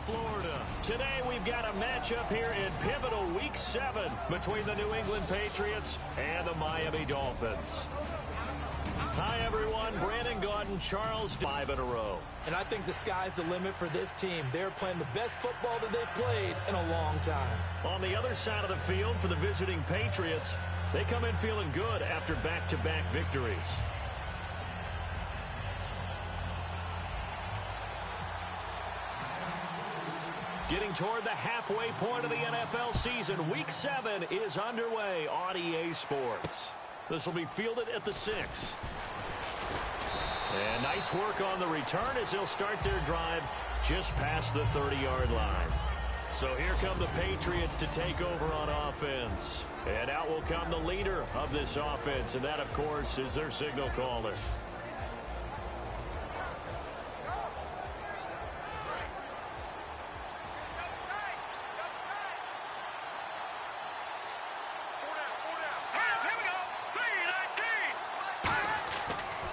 Florida. Today we've got a matchup here in pivotal Week 7 between the New England Patriots and the Miami Dolphins. Hi, everyone. Brandon Gaudin, Charles, 5 in a row. And I think the sky's the limit for this team. They're playing the best football that they've played in a long time. On the other side of the field for the visiting Patriots, they come in feeling good after back-to-back victories. Getting toward the halfway point of the NFL season, Week 7 is underway on EA Sports. This will be fielded at the 6. And nice work on the return as they'll start their drive just past the 30-yard line. So here come the Patriots to take over on offense. And out will come the leader of this offense, and that, of course, is their signal caller.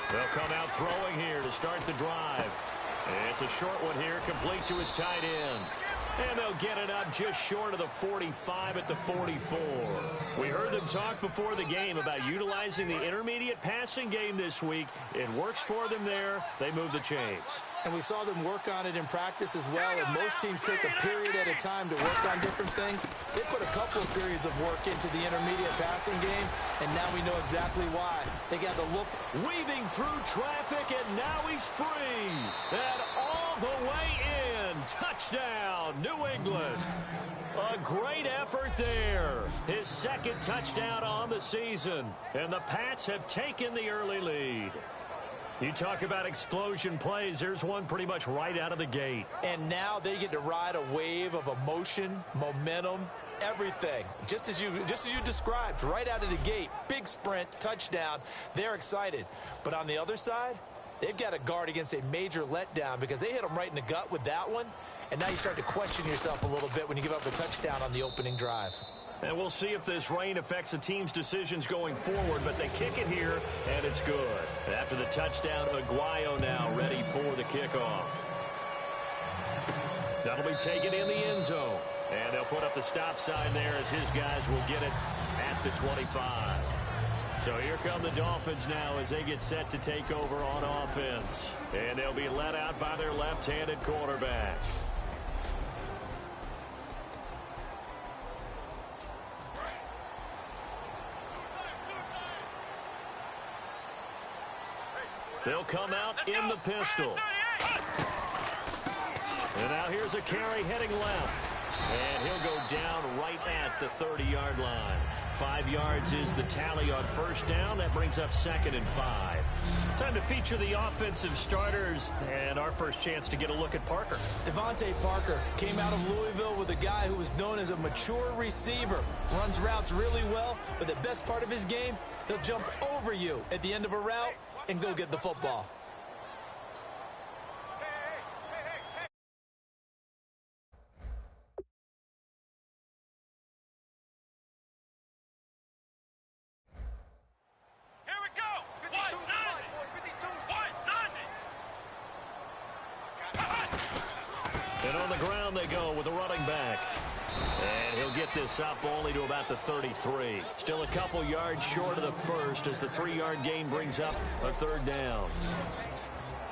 They'll come out throwing here to start the drive. It's a short one here, complete to his tight end. And they'll get it up just short of the 45 at the 44. We heard them talk before the game about utilizing the intermediate passing game this week. It works for them there. They move the chains. And we saw them work on it in practice as well. And most teams take a period at a time to work on different things. They put a couple of periods of work into the intermediate passing game, and now we know exactly why. They got the look. Weaving through traffic, and now he's free. And all the way in. Touchdown, New England. A great effort there. His second touchdown on the season. And the Pats have taken the early lead. You talk about explosion plays. There's one pretty much right out of the gate. And now they get to ride a wave of emotion, momentum, everything. Just as you described, right out of the gate. Big sprint, touchdown. They're excited. But on the other side, they've got to guard against a major letdown because they hit them right in the gut with that one. And now you start to question yourself a little bit when you give up a touchdown on the opening drive. And we'll see if this rain affects the team's decisions going forward, but they kick it here, and it's good. After the touchdown, Aguayo now ready for the kickoff. That'll be taken in the end zone. And they'll put up the stop sign there as his guys will get it at the 25. So here come the Dolphins now as they get set to take over on offense. And they'll be led out by their left-handed quarterback. They'll come out in the pistol. And now here's a carry heading left. And he'll go down right at the 30-yard line. 5 yards is the tally on first down. That brings up 2nd and 5. Time to feature the offensive starters. And our first chance to get a look at Parker. Devontae Parker came out of Louisville with a guy who was known as a mature receiver. Runs routes really well, but the best part of his game, he'll jump over you at the end of a route and go get the football. Here we go. 190. 190. And on the ground they go with a running back. And he'll get this up only to about the 33. Still a couple yards short of the first as the 3-yard gain brings up a 3rd down.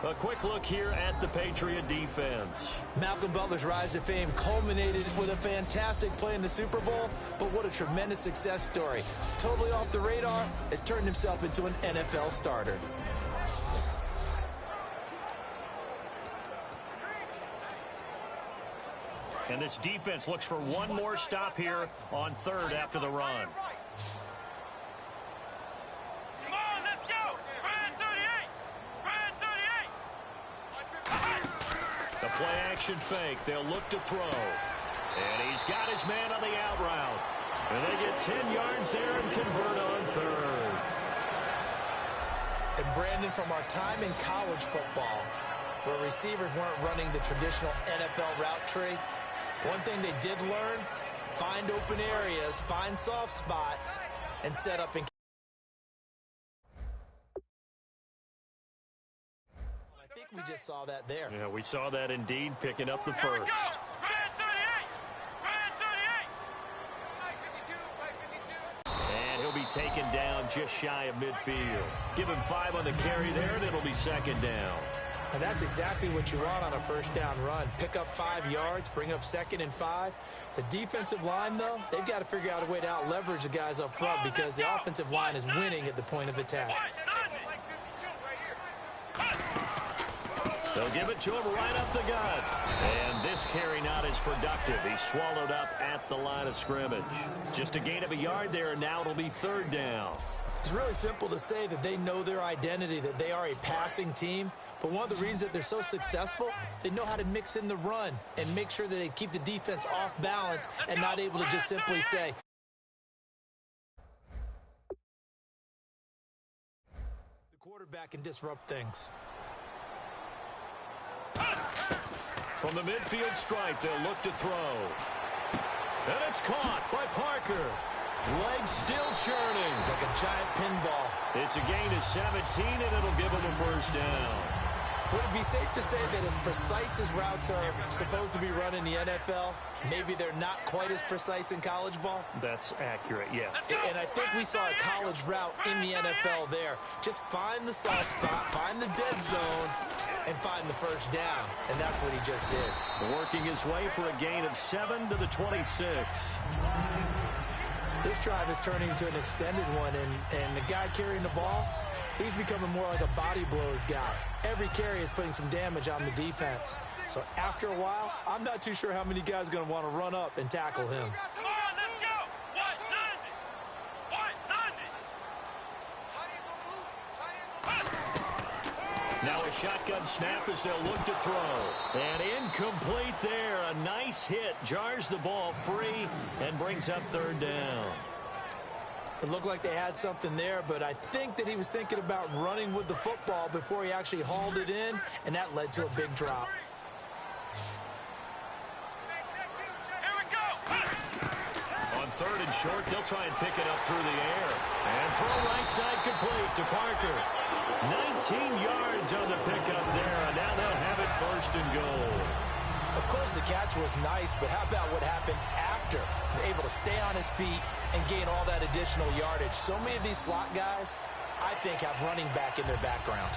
A quick look here at the Patriot defense. Malcolm Butler's rise to fame culminated with a fantastic play in the Super Bowl, but what a tremendous success story. Totally off the radar, has turned himself into an NFL starter. And this defense looks for one more stop here on 3rd after the run. Come on, let's go. Brand 38. Brand 38. The play action fake. They'll look to throw. And he's got his man on the out route. And they get 10 yards there and convert on 3rd. And Brandon, from our time in college football, where receivers weren't running the traditional NFL route tree, one thing they did learn, find open areas, find soft spots, and set up in. I think we just saw that there. Yeah, we saw that indeed, picking up the first. And he'll be taken down just shy of midfield. Give him 5 on the carry there, and it'll be second down. And that's exactly what you want on a first down run. Pick up 5 yards, bring up 2nd and 5. The defensive line, though, they've got to figure out a way to out-leverage the guys up front because the offensive line is winning at the point of attack. They'll give it to him right up the gut. And this carry not as productive. He's swallowed up at the line of scrimmage. Just a gain of a yard there, and now it'll be 3rd down. It's really simple to say that they know their identity, that they are a passing team. But one of the reasons that they're so successful, they know how to mix in the run and make sure that they keep the defense off balance and not able to just simply say, the quarterback can disrupt things. From the midfield stripe, they'll look to throw. And it's caught by Parker. Legs still churning. Like a giant pinball. It's a gain of 17, and it'll give them a first down. Would it be safe to say that as precise as routes are supposed to be run in the NFL, maybe they're not quite as precise in college ball? That's accurate, yeah. And I think we saw a college route in the NFL there. Just find the soft spot, find the dead zone, and find the first down. And that's what he just did. Working his way for a gain of 7 to the 26. This drive is turning into an extended one, and the guy carrying the ball, he's becoming more like a body blows guy. Every carry is putting some damage on the defense. So after a while, I'm not too sure how many guys are going to want to run up and tackle him. Come on, let's go. Now a shotgun snap as they'll look to throw. And incomplete there. A nice hit. Jars the ball free and brings up 3rd down. It looked like they had something there, but I think that he was thinking about running with the football before he actually hauled it in, and that led to a big drop. Here we go. On 3rd and short, they'll try and pick it up through the air. And throw right side complete to Parker. 19 yards on the pickup there, and now they'll have it 1st and goal. Of course, the catch was nice, but how about what happened after? Able to stay on his feet and gain all that additional yardage. So many of these slot guys, I think, have running back in their background.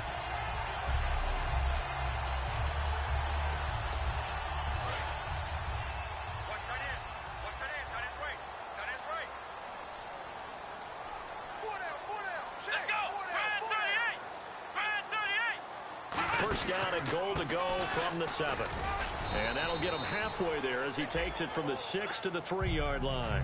Watch tight end. Watch tight end. Tight end's right. Tight end's right. Four down. Let's go. Tight end 38. Tight end 38. First down and goal to go from the 7. And that'll get him halfway there as he takes it from the 6 to the 3-yard line.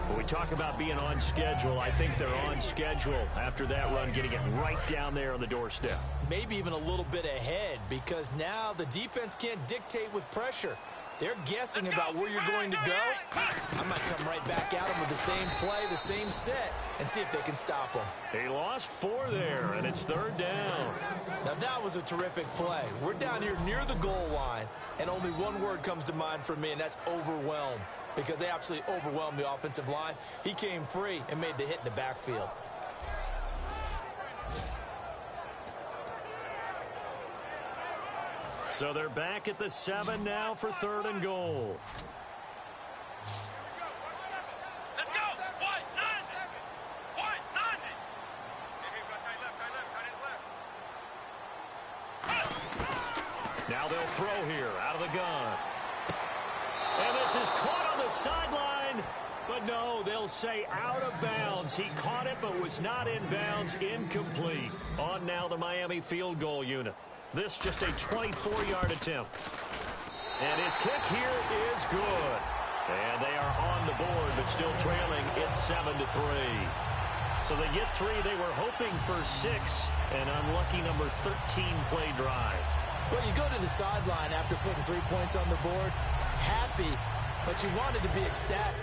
When we talk about being on schedule, I think they're on schedule after that run, getting it right down there on the doorstep. Maybe even a little bit ahead, because now the defense can't dictate with pressure. They're guessing about where you're going to go. I might come right back at them with the same play, the same set, and see if they can stop them. He lost 4 there, and it's 3rd down. Now, that was a terrific play. We're down here near the goal line, and only one word comes to mind for me, and that's overwhelmed, because they absolutely overwhelmed the offensive line. He came free and made the hit in the backfield. So they're back at the 7 now for 3rd and goal. Let's go. What? 90. What? 90. Hey, got tight left. Tight left. Now they'll throw here out of the gun. And this is caught on the sideline. But no, they'll say out of bounds. He caught it but was not in bounds. Incomplete. On now the Miami field goal unit. This just a 24-yard attempt. And his kick here is good. And they are on the board, but still trailing. It's 7-3. So they get 3. They were hoping for 6. An unlucky number 13 play drive. Well, you go to the sideline after putting 3 points on the board, happy, but you wanted to be ecstatic.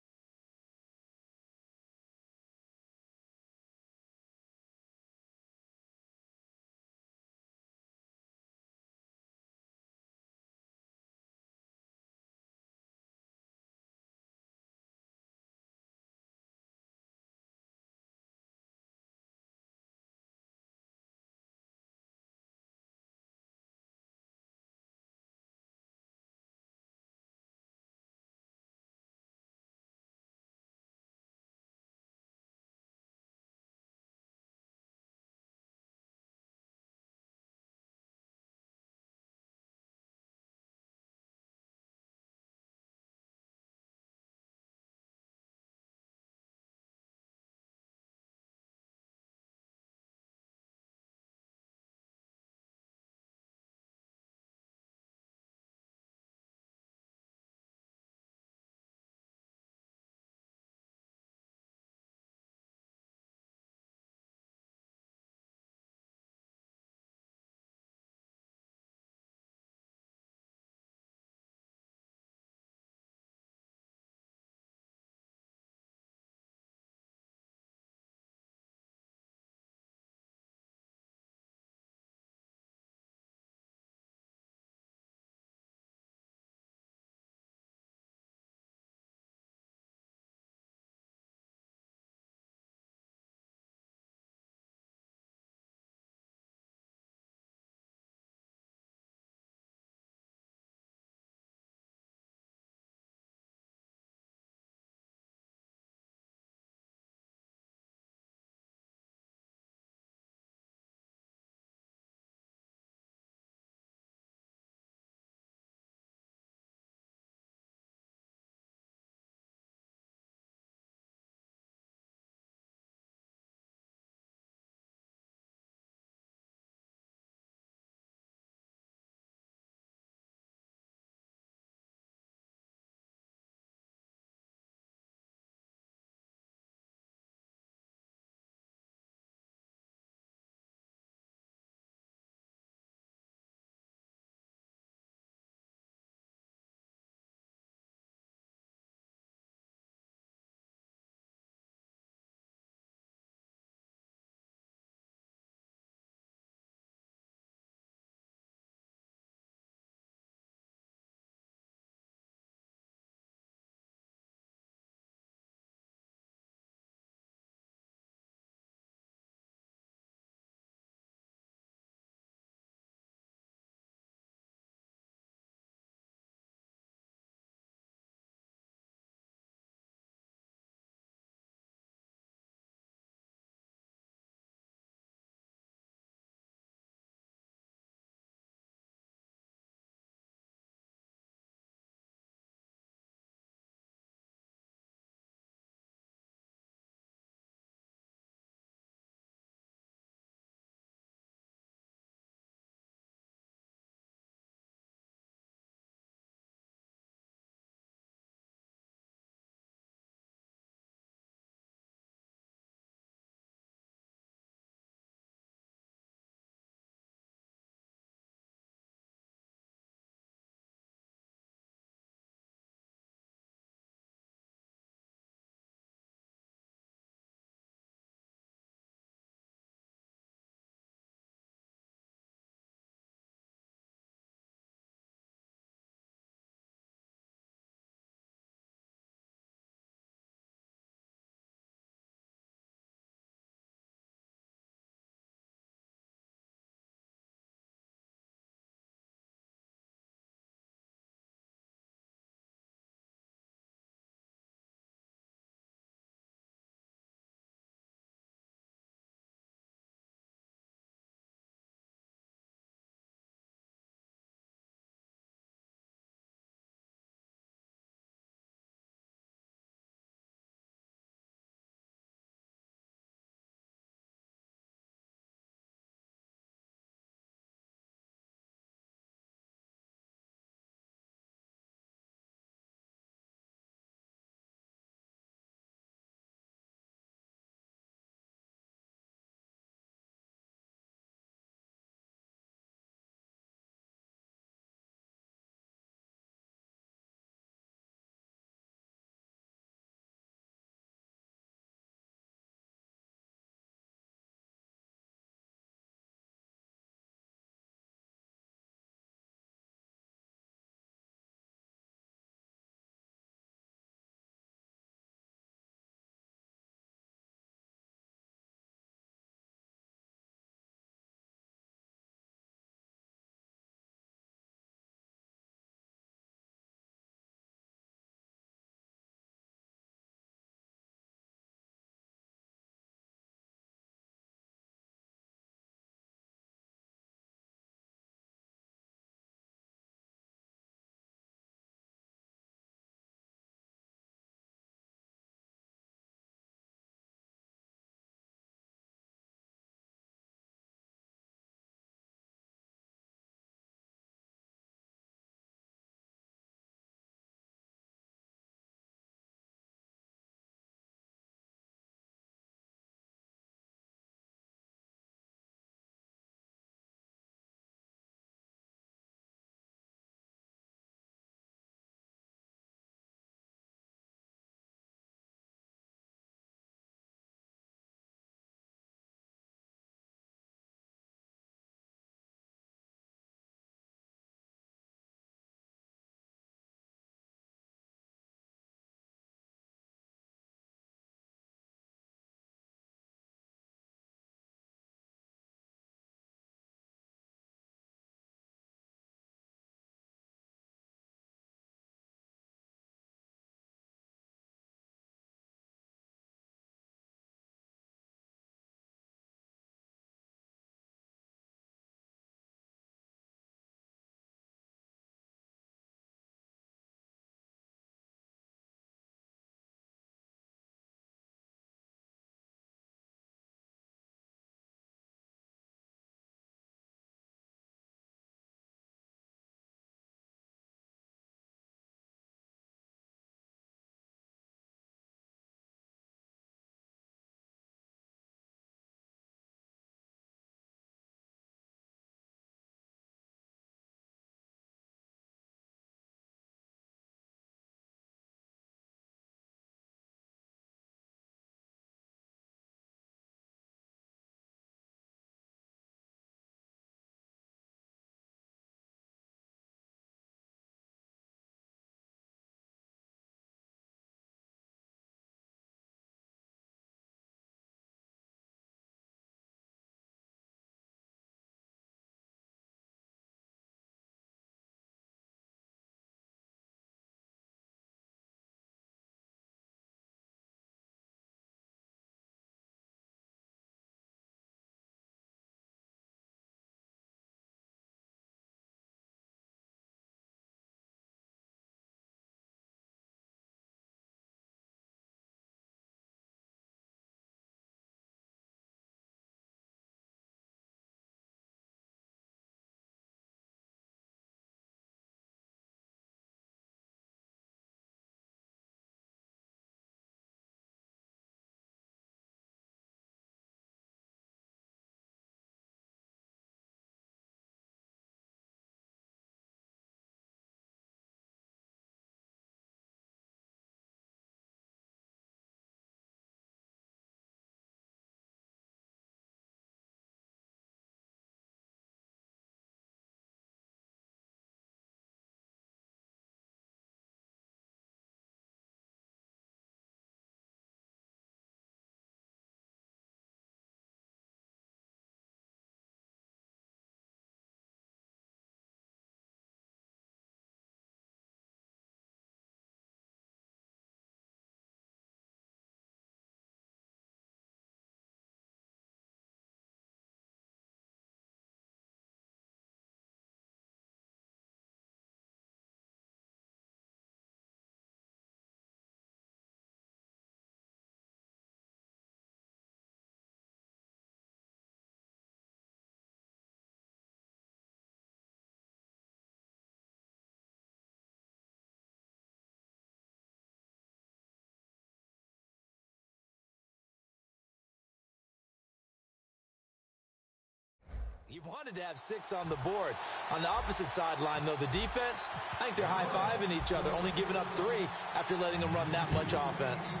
He wanted to have 6 on the board. On the opposite sideline, though, the defense, I think they're high-fiving each other, only giving up 3 after letting them run that much offense.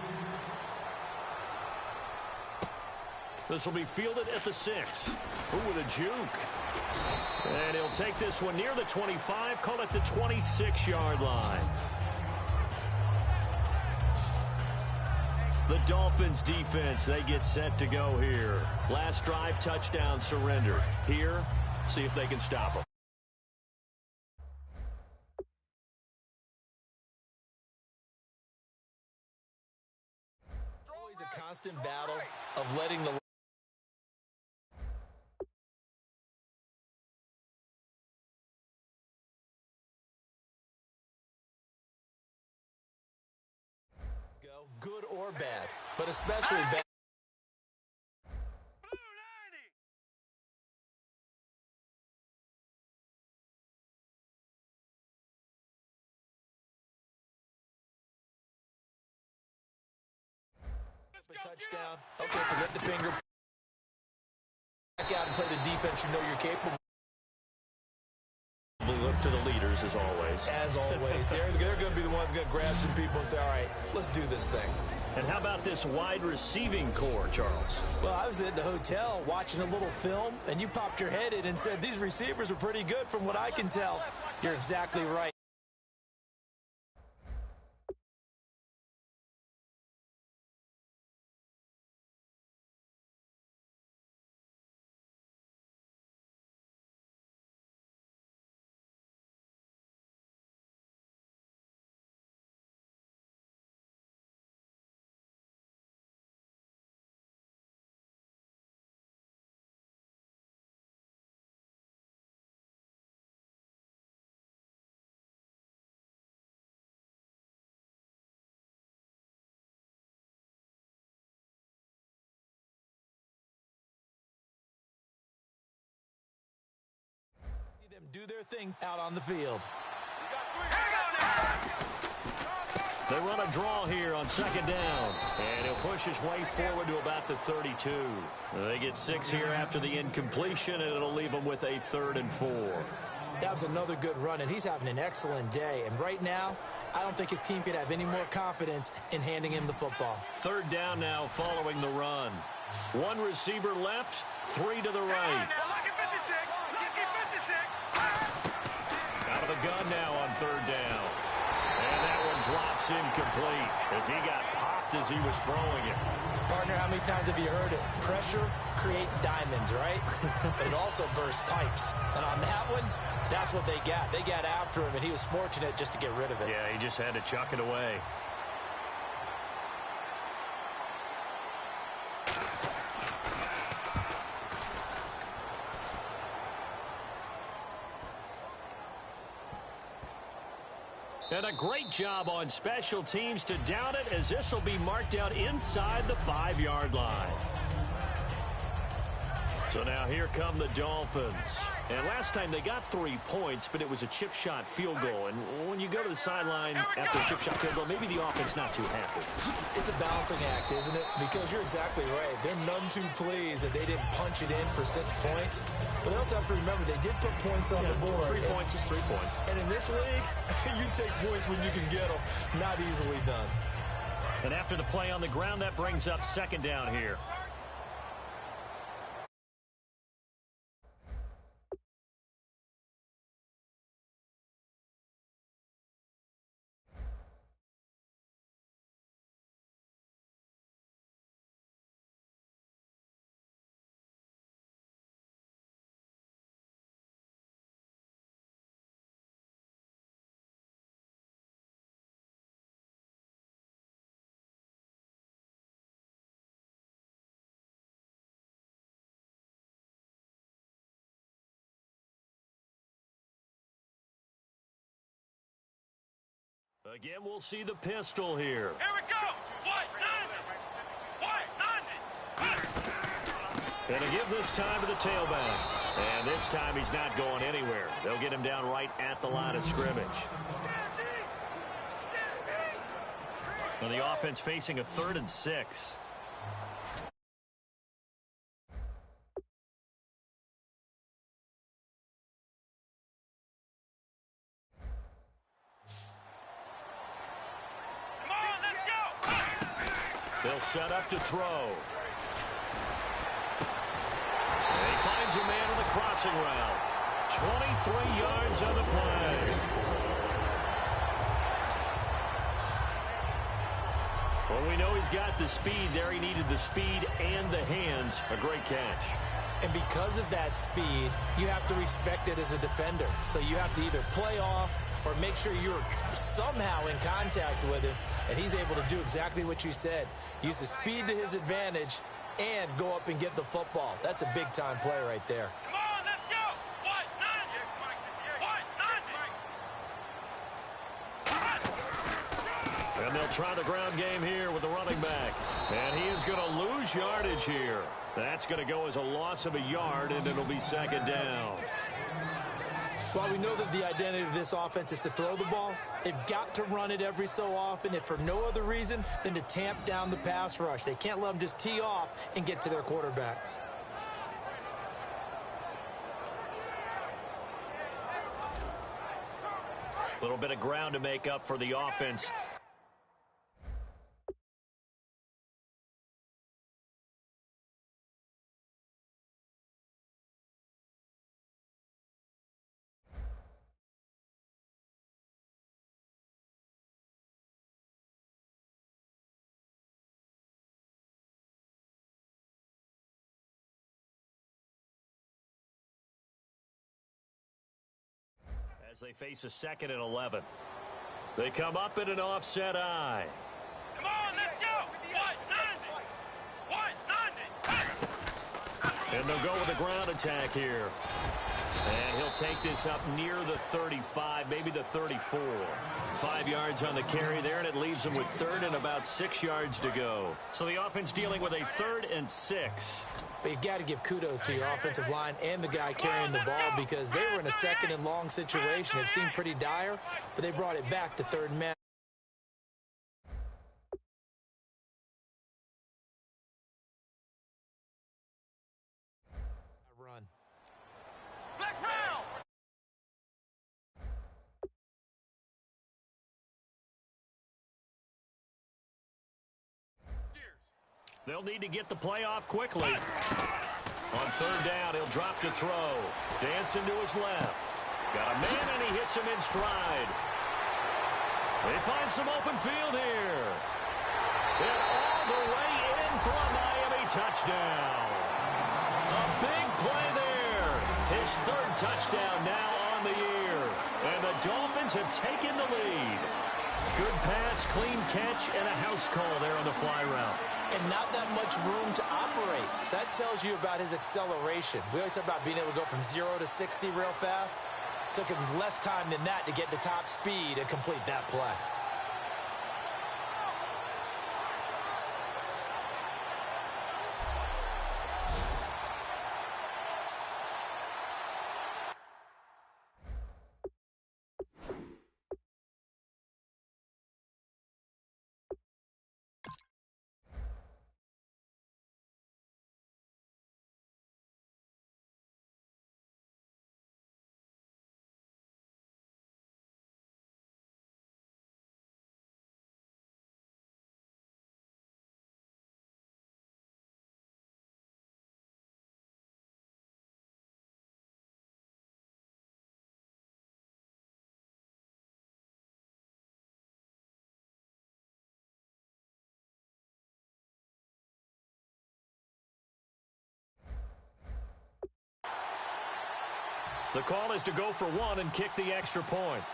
This will be fielded at the 6. Ooh, with a juke. And he'll take this one near the 25, call it the 26-yard line. The Dolphins defense, they get set to go here. Last drive, touchdown, surrender. Here, see if they can stop them. Always a constant battle of letting the go, good or bad, but especially bad. A touchdown. Okay, forget the finger. Back out and play the defense. You know you're capable. Look to the leaders, as always. As always. They're going to be the ones going to grab some people and say, all right, let's do this thing. And how about this wide receiving core, Charles? Well, I was at the hotel watching a little film, and you popped your head in and said, these receivers are pretty good from what I can tell. You're exactly right. Them do their thing out on the field. They run a draw here on second down. And he'll push his way forward to about the 32. They get 6 here after the incompletion, and it'll leave them with a 3rd and 4. That was another good run, and he's having an excellent day. And right now, I don't think his team could have any more confidence in handing him the football. 3rd down now following the run. 1 receiver left, 3 to the right. Out of the gun now on 3rd down. And that one drops incomplete as he got popped as he was throwing it. Partner, how many times have you heard it? Pressure creates diamonds, right? But it also bursts pipes. And on that one, that's what they got. They got after him, and he was fortunate just to get rid of it. Yeah, he just had to chuck it away. And a great job on special teams to down it, as this will be marked out inside the 5-yard line. So now here come the Dolphins. And last time they got 3 points, but it was a chip shot field goal. And when you go to the sideline after a chip shot field goal, maybe the offense not too happy. It's a balancing act, isn't it? Because you're exactly right. They're none too pleased that they didn't punch it in for 6 points. But they also have to remember they did put points on the board. 3 points is 3 points. And in this league, you take points when you can get them. Not easily done. And after the play on the ground, that brings up 2nd down here. Again, we'll see the pistol here. Here we go. And to give this time to the tailback. And this time he's not going anywhere. They'll get him down right at the line of scrimmage. And the offense facing a 3rd and 6. They'll set up to throw. And he finds a man on the crossing route. 23 yards on the play. Well, we know he's got the speed there. He needed the speed and the hands. A great catch. And because of that speed, you have to respect it as a defender. So you have to either play off or make sure you're somehow in contact with him. And he's able to do exactly what you said. Use the speed to his advantage and go up and get the football. That's a big-time play right there. Come on, let's go. What? 90. What? 90. And they'll try the ground game here with the running back. And he is going to lose yardage here. That's going to go as a loss of a yard, and it'll be second down. While we know that the identity of this offense is to throw the ball, they've got to run it every so often, if for no other reason than to tamp down the pass rush. They can't let them just tee off and get to their quarterback. A little bit of ground to make up for the offense. As they face a 2nd and 11. They come up in an offset eye. Come on, let's go. What? 90. What? 90. And they'll go with a ground attack here. And he'll take this up near the 35, maybe the 34. 5 yards on the carry there, and it leaves them with 3rd and about 6 yards to go. So the offense dealing with a 3rd and 6. But you've got to give kudos to your offensive line and the guy carrying the ball because they were in a 2nd and long situation. It seemed pretty dire, but they brought it back to 3rd and man. Run. They'll need to get the play off quickly. On 3rd down, he'll drop to throw. Dancing to his left. Got a man, and he hits him in stride. They find some open field here. And all the way in for a Miami touchdown. A big play there. His 3rd touchdown now on the year. And the Dolphins have taken the lead. Good pass, clean catch, and a house call there on the fly route. And not that much room to operate. So that tells you about his acceleration. We always talk about being able to go from 0 to 60 real fast. It took him less time than that to get to top speed and complete that play. The call is to go for 1 and kick the extra point.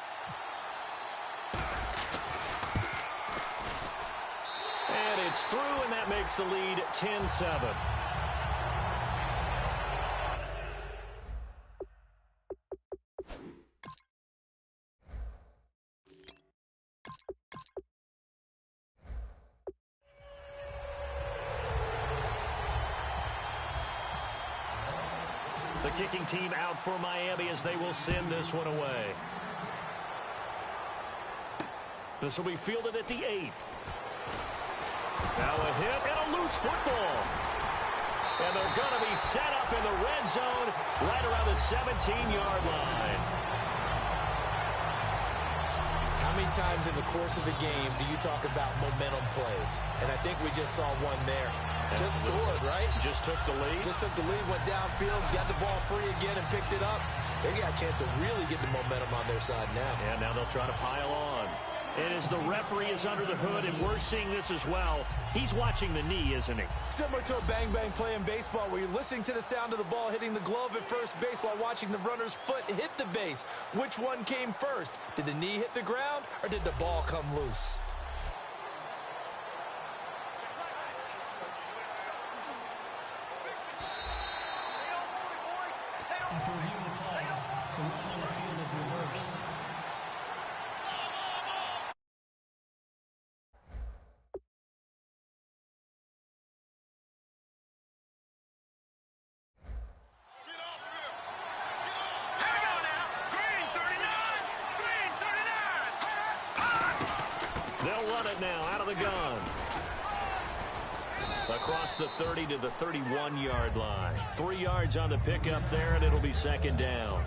And it's through, and that makes the lead 10-7. The kicking team out for Miami as they will send this one away. This will be fielded at the 8. Now a hit and a loose football. And they're going to be set up in the red zone right around the 17-yard line. How many times in the course of a game do you talk about momentum plays? And I think we just saw one there. Just scored, right? Just took the lead. Just took the lead, went downfield, got the ball free again and picked it up. They got a chance to really get the momentum on their side now. And now they'll try to pile on. And as the referee is under the hood, and we're seeing this as well, he's watching the knee, isn't he? Similar to a bang-bang play in baseball where you're listening to the sound of the ball hitting the glove at first base while watching the runner's foot hit the base. Which one came first? Did the knee hit the ground or did the ball come loose? After reviewing the play, the run on the field is reversed. They'll run it now out of the gun. Across the 30 to the 31-yard line. 3 yards on the pickup there, and it'll be second down.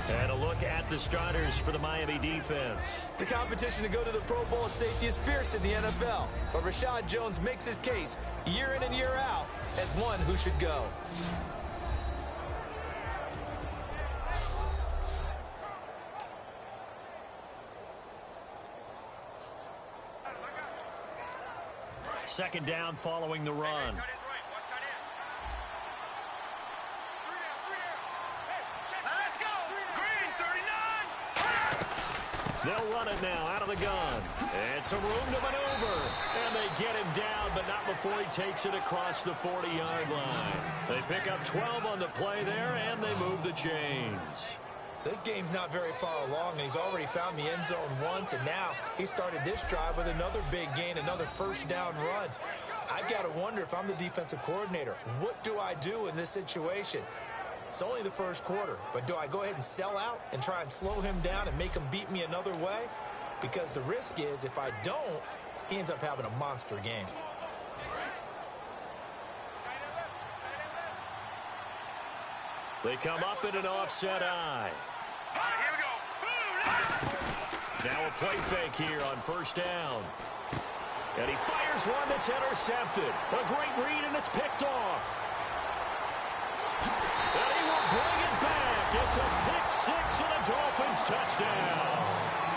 And a look at the starters for the Miami defense. The competition to go to the Pro Bowl at safety is fierce in the NFL. But Rashad Jones makes his case year in and year out as one who should go. Second down following the run. Let's go! Green, 39! They'll run it now out of the gun. And some room to maneuver. And they get him down, but not before he takes it across the 40-yard line. They pick up 12 on the play there, and they move the chains. So this game's not very far along, and he's already found the end zone once, and now he started this drive with another big gain, another first down run. I've got to wonder if I'm the defensive coordinator, what do I do in this situation? It's only the first quarter, but do I go ahead and sell out and try and slow him down and make him beat me another way? Because the risk is if I don't, he ends up having a monster game. They come up in an offset eye. All right, here we go. Now a play fake here on first down. And he fires one that's intercepted. A great read, and it's picked off. And he will bring it back. It's a pick six and a Dolphins touchdown.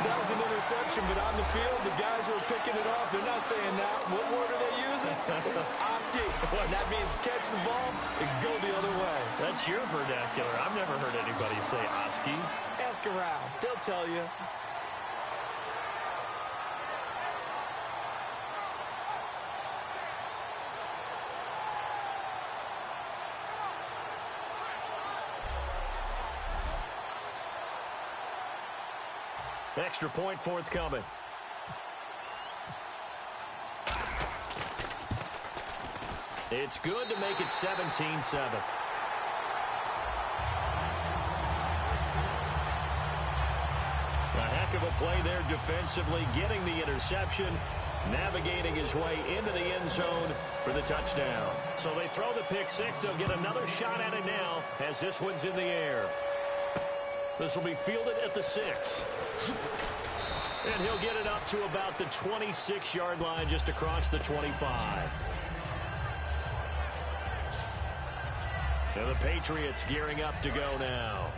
That was an interception, but on the field, the guys who are picking it off, they're not saying that. What word are they using? It's Oski. And that means catch the ball and go the other way. That's your vernacular. I've never heard anybody say Oski. Ask around. They'll tell you. Extra point forthcoming. It's good to make it 17-7. A heck of a play there defensively, getting the interception, navigating his way into the end zone for the touchdown. So they throw the pick six. They'll get another shot at it now as this one's in the air. This will be fielded at the 6. And he'll get it up to about the 26-yard line, just across the 25. And the Patriots gearing up to go now.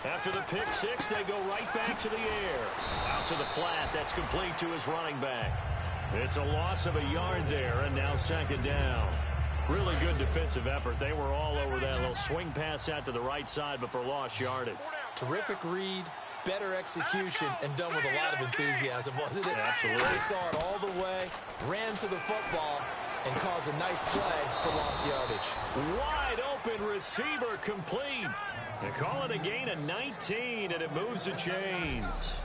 After the pick six, they go right back to the air. Out to the flat. That's complete to his running back. It's a loss of a yard there, and now second down. Really good defensive effort. They were all over that little swing pass out to the right side before lost yardage. Terrific read, better execution, and done with a lot of enthusiasm, wasn't it? Absolutely. They saw it all the way, ran to the football, and caused a nice play for lost yardage. Wide open receiver complete. They call it a gain of 19, and it moves the chains.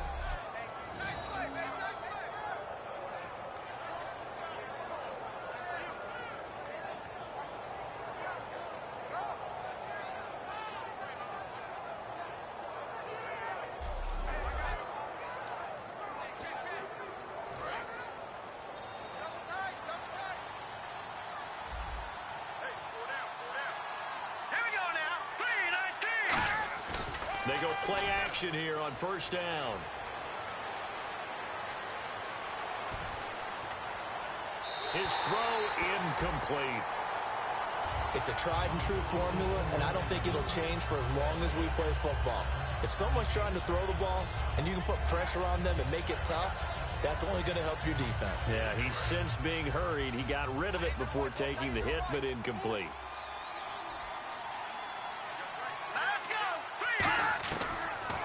They go play action here on first down. His throw incomplete. It's a tried and true formula, and I don't think it'll change for as long as we play football. If someone's trying to throw the ball and you can put pressure on them and make it tough, that's only going to help your defense. Yeah, he's since being hurried. He got rid of it before taking the hit, but incomplete.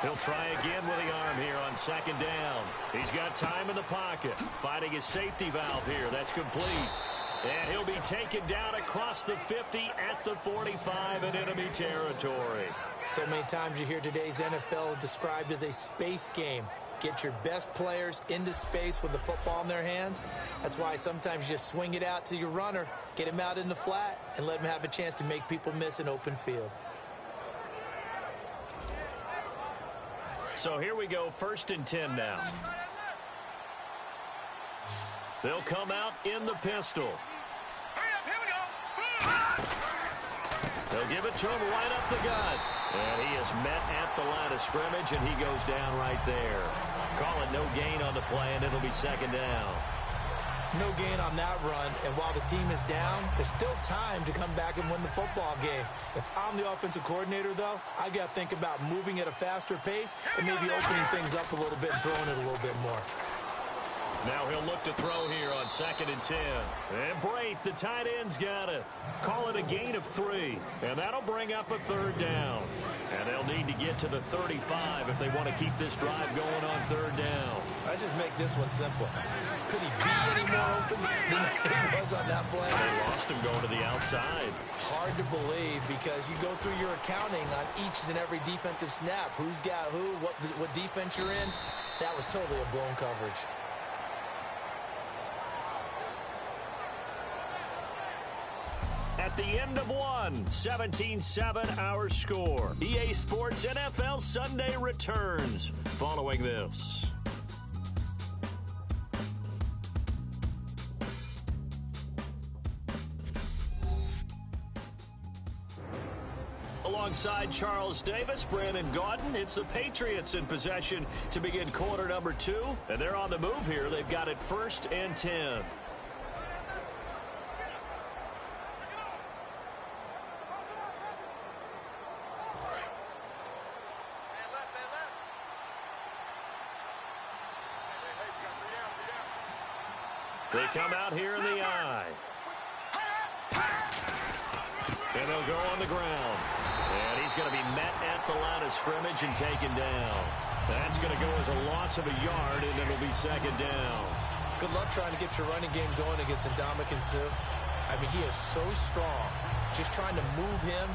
He'll try again with the arm here on second down. He's got time in the pocket. Finding his safety valve here. That's complete. And he'll be taken down across the 50 at the 45 in enemy territory. So many times you hear today's NFL described as a space game. Get your best players into space with the football in their hands. That's why sometimes you just swing it out to your runner, get him out in the flat, and let him have a chance to make people miss an open field. So here we go, 1st and 10 now. They'll come out in the pistol. They'll give it to him right up the gut. And he is met at the line of scrimmage, and he goes down right there. Call it no gain on the play, and it'll be second down. No gain on that run, and while the team is down, there's still time to come back and win the football game. If I'm the offensive coordinator, though, I got to think about moving at a faster pace and maybe opening things up a little bit and throwing it a little bit more. Now he'll look to throw here on 2nd and 10. And Brate, the tight end's got it. Call it a gain of 3. And that'll bring up a 3rd down. And they'll need to get to the 35 if they want to keep this drive going on 3rd down. Let's just make this one simple. Could he be any more open than he was on that play? They lost him going to the outside. Hard to believe because you go through your accounting on each and every defensive snap. Who's got who, what defense you're in. That was totally a blown coverage. At the end of one, 17-7 our score. EA Sports NFL Sunday returns following this. Alongside Charles Davis, Brandon Gaudin, it's the Patriots in possession to begin quarter number 2. And they're on the move here. They've got it 1st and 10. They come out here in the eye. And they'll go on the ground. And he's going to be met at the line of scrimmage and taken down. That's going to go as a loss of a yard, and it'll be 2nd down. Good luck trying to get your running game going against Ndamukong Suh. I mean, he is so strong. Just trying to move him,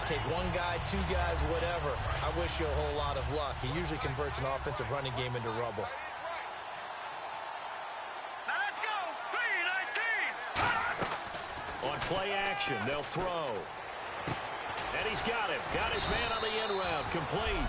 take one guy, 2 guys, whatever. I wish you a whole lot of luck. He usually converts an offensive running game into rubble. On play action, they'll throw. And he's got him. Got his man on the end route. Complete.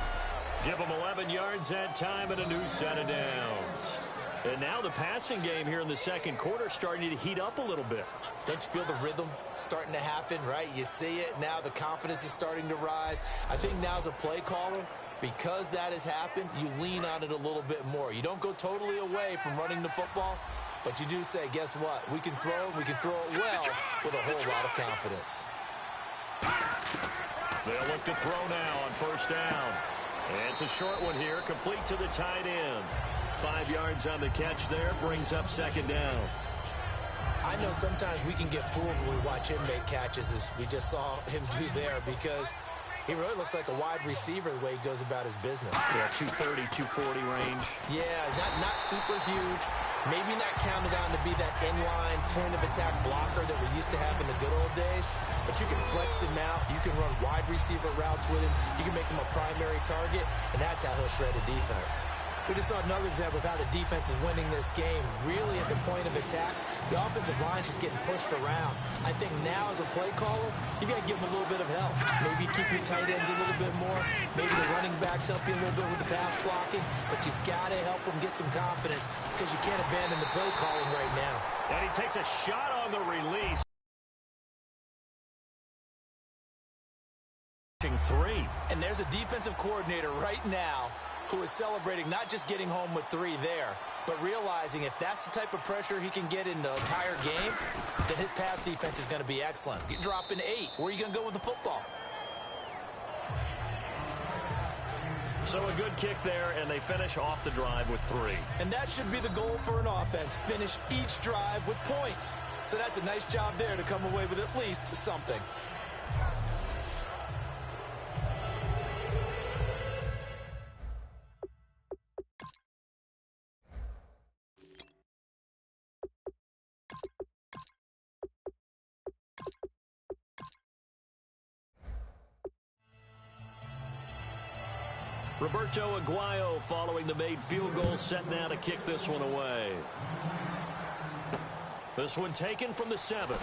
Give him 11 yards that time and a new set of downs. And now the passing game here in the 2nd quarter starting to heat up a little bit. Don't you feel the rhythm starting to happen, right? You see it. Now the confidence is starting to rise. I think now as a play caller, because that has happened, you lean on it a little bit more. You don't go totally away from running the football. But you do say, guess what? We can throw it well with a whole lot of confidence. They'll look to throw now on 1st down. And it's a short one here, complete to the tight end. 5 yards on the catch there, brings up 2nd down. I know sometimes we can get fooled when we watch him make catches, as we just saw him do there, because he really looks like a wide receiver the way he goes about his business. Yeah, 230, 240 range. Yeah, not super huge. Maybe not counted on to be that inline point-of-attack blocker that we used to have in the good old days. But you can flex him out. You can run wide receiver routes with him. You can make him a primary target, and that's how he'll shred a defense. We just saw another example of how the defense is winning this game. Really at the point of attack, the offensive line is just getting pushed around. I think now as a play caller, you got to give them a little bit of help. Maybe keep your tight ends a little bit more. Maybe the running backs help you a little bit with the pass blocking. But you've got to help them get some confidence because you can't abandon the play calling right now. And he takes a shot on the release. 3. And there's a defensive coordinator right now who is celebrating not just getting home with 3 there, but realizing if that's the type of pressure he can get in the entire game, then his pass defense is going to be excellent. You're dropping 8. Where are you going to go with the football? So a good kick there, and they finish off the drive with 3. And that should be the goal for an offense, finish each drive with points. So that's a nice job there to come away with at least something. Roberto Aguayo following the made field goal, set now to kick this one away. This one taken from the 7.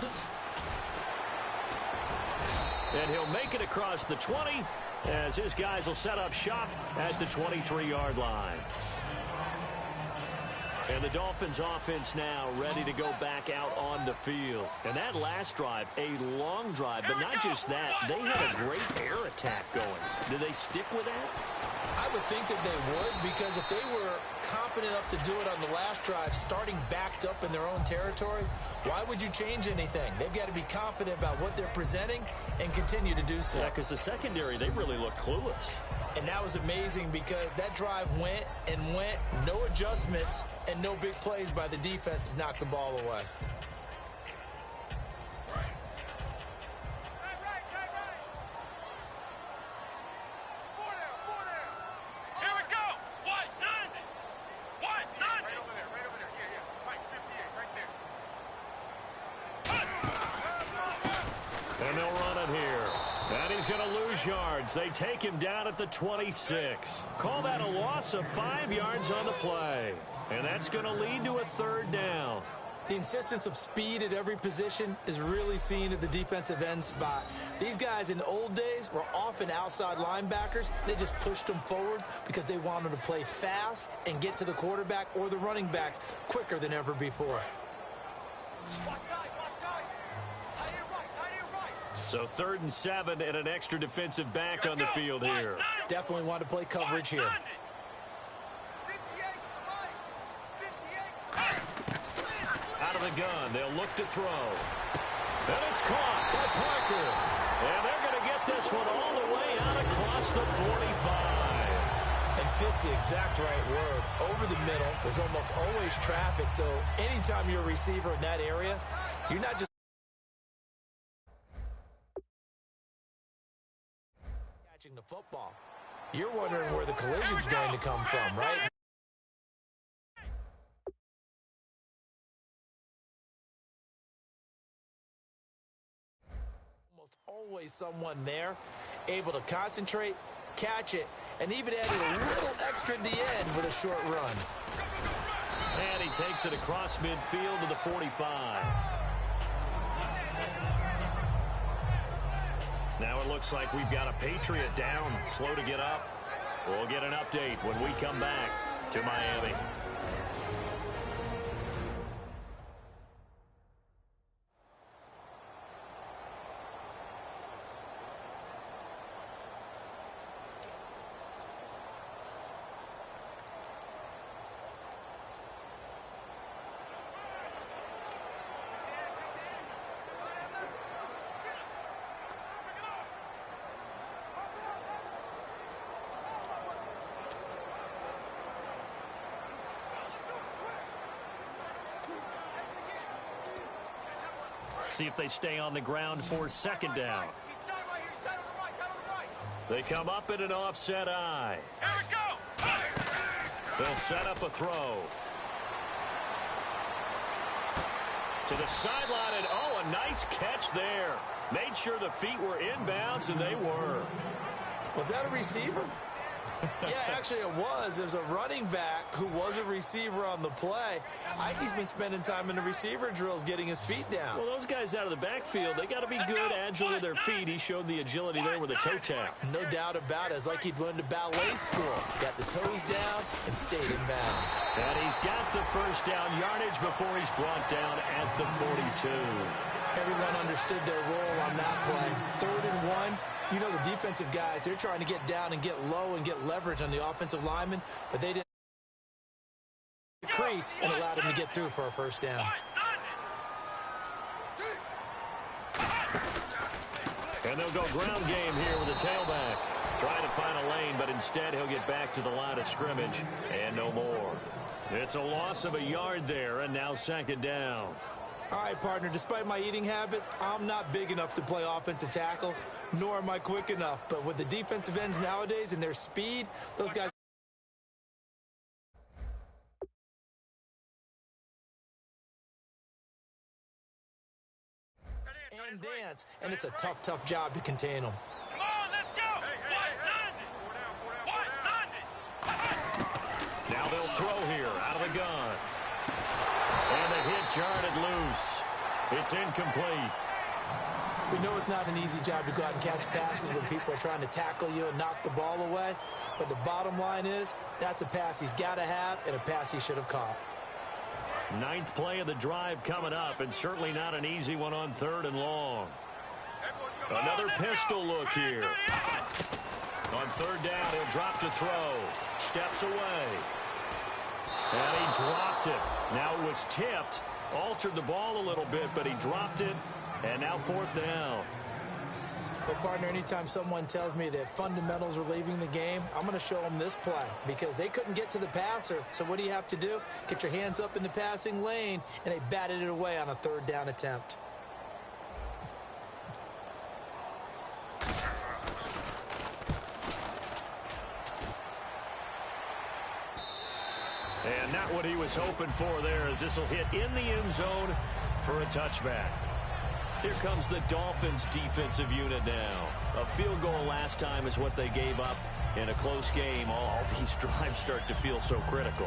And he'll make it across the 20 as his guys will set up shop at the 23-yard line. And the Dolphins offense now ready to go back out on the field. And that last drive, a long drive, but not just that, they had a great air attack going. Do they stick with that? I would think that they would, because if they were confident enough to do it on the last drive, starting backed up in their own territory, why would you change anything? They've got to be confident about what they're presenting and continue to do so. Yeah, because the secondary, they really look clueless. And that was amazing because that drive went and went, no adjustments and no big plays by the defense to knock the ball away. And they'll run it here. And he's going to lose yards. They take him down at the 26. Call that a loss of 5 yards on the play. And that's going to lead to a 3rd down. The insistence of speed at every position is really seen at the defensive end spot. These guys in the old days were often outside linebackers. They just pushed them forward because they wanted to play fast and get to the quarterback or the running backs quicker than ever before. So 3rd and 7 and an extra defensive back on the field here. Definitely want to play coverage here. Out of the gun, they'll look to throw. And it's caught by Parker. And they're going to get this one all the way out across the 45. And fits the exact right word. Over the middle, there's almost always traffic. So anytime you're a receiver in that area, you're not just catching the football. You're wondering where the collision's going to come from, right? Always someone there able to concentrate, catch it, and even added a little extra at the end with a short run. And he takes it across midfield to the 45. Now it looks like we've got a Patriot down, slow to get up. We'll get an update when we come back to Miami. See if they stay on the ground for 2nd down. They come up in an offset eye. Here we go. They'll set up a throw. To the sideline, and oh, a nice catch there. Made sure the feet were inbounds, and they were. Was that a receiver? Yeah, actually it was. There's a running back who was a receiver on the play. I think he's been spending time in the receiver drills getting his feet down. Well, those guys out of the backfield, they got to be good, agile with their feet. He showed the agility there with a toe tap. No doubt about it. It's like he'd went to ballet school. Got the toes down and stayed in bounds. And he's got the 1st down yardage before he's brought down at the 42. Everyone understood their role on that play. 3rd and 1. You know the defensive guys, they're trying to get down and get low and get leverage on the offensive lineman, but they didn't crease and allowed him to get through for a first down. And they'll go ground game here with the tailback. Trying to find a lane, but instead he'll get back to the line of scrimmage and no more. It's a loss of a yard there, and now 2nd down. All right, partner, despite my eating habits, I'm not big enough to play offensive tackle, nor am I quick enough. But with the defensive ends nowadays and their speed, those guys... and dance, and it's a tough job to contain them. Come on, let's go. Now they'll throw here out of the gun. And the hit jarred loose. It's incomplete. We know it's not an easy job to go out and catch passes when people are trying to tackle you and knock the ball away. But the bottom line is, that's a pass he's got to have and a pass he should have caught. 9th play of the drive coming up, and certainly not an easy one on 3rd and long. Another pistol look here. On 3rd down, he'll drop to throw. Steps away. And he dropped it. Now it was tipped. Altered the ball a little bit, but he dropped it. And now 4th down. But, partner, anytime someone tells me that fundamentals are leaving the game, I'm going to show them this play because they couldn't get to the passer. So what do you have to do? Get your hands up in the passing lane, and they batted it away on a 3rd down attempt. And not what he was hoping for there, as this will hit in the end zone for a touchback. Here comes the Dolphins defensive unit now. A field goal last time is what they gave up in a close game. All these drives start to feel so critical.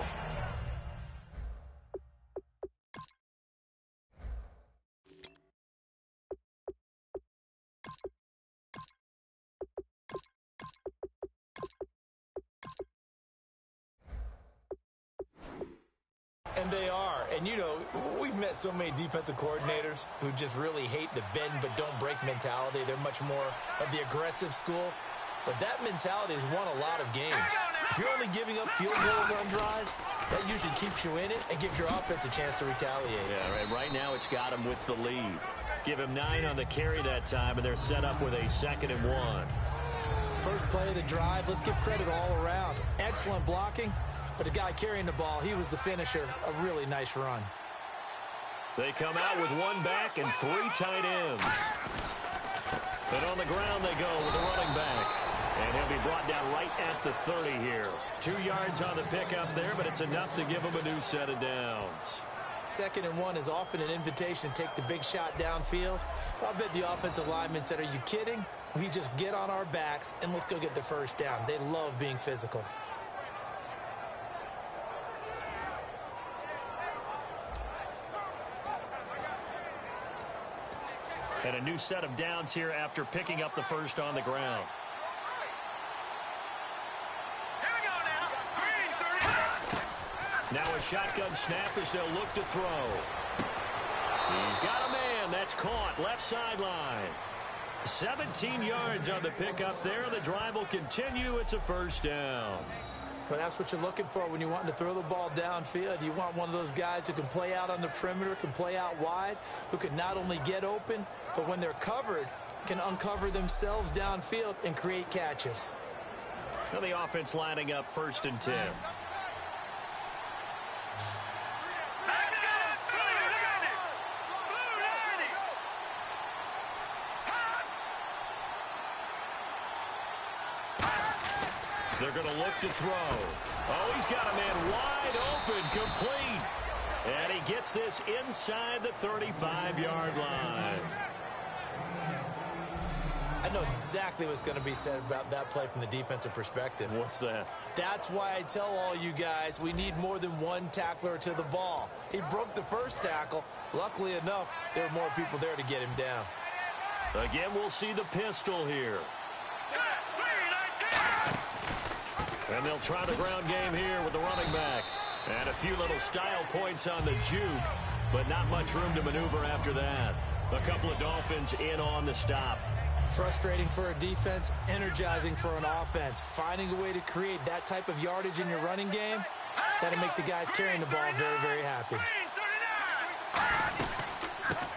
And they are. And, you know, we've met so many defensive coordinators who just really hate the bend but don't break mentality. They're much more of the aggressive school. But that mentality has won a lot of games. If you're only giving up field goals on drives, that usually keeps you in it and gives your offense a chance to retaliate. Yeah, right now it's got him with the lead. Give him 9 on the carry that time, and they're set up with a 2nd and 1. First play of the drive, let's give credit all around. Excellent blocking. But the guy carrying the ball, he was the finisher. A really nice run. They come out with 1 back and 3 tight ends. And on the ground they go with the running back. And he'll be brought down right at the 30 here. 2 yards on the pickup there, but it's enough to give him a new set of downs. 2nd and 1 is often an invitation to take the big shot downfield. I bet the offensive lineman said, are you kidding? We just get on our backs and let's go get the first down. They love being physical. And a new set of downs here after picking up the first on the ground. Here we go now. Green, 30. Now a shotgun snap as they'll look to throw. He's got a man. That's caught. Left sideline. 17 yards on the pickup there. The drive will continue. It's a first down. But that's what you're looking for when you want to throw the ball downfield. You want one of those guys who can play out on the perimeter, can play out wide, who can not only get open, but when they're covered, can uncover themselves downfield and create catches. Now the offense lining up 1st and 10. They're going to look to throw. Oh, he's got a man wide open, complete. And he gets this inside the 35-yard line. I know exactly what's going to be said about that play from the defensive perspective. What's that? That's why I tell all you guys we need more than one tackler to the ball. He broke the first tackle. Luckily enough, there were more people there to get him down. Again, we'll see the pistol here. And they'll try the ground game here with the running back. And a few little style points on the juke, but not much room to maneuver after that. A couple of Dolphins in on the stop. Frustrating for a defense, energizing for an offense. Finding a way to create that type of yardage in your running game, that'll make the guys carrying the ball very, very happy.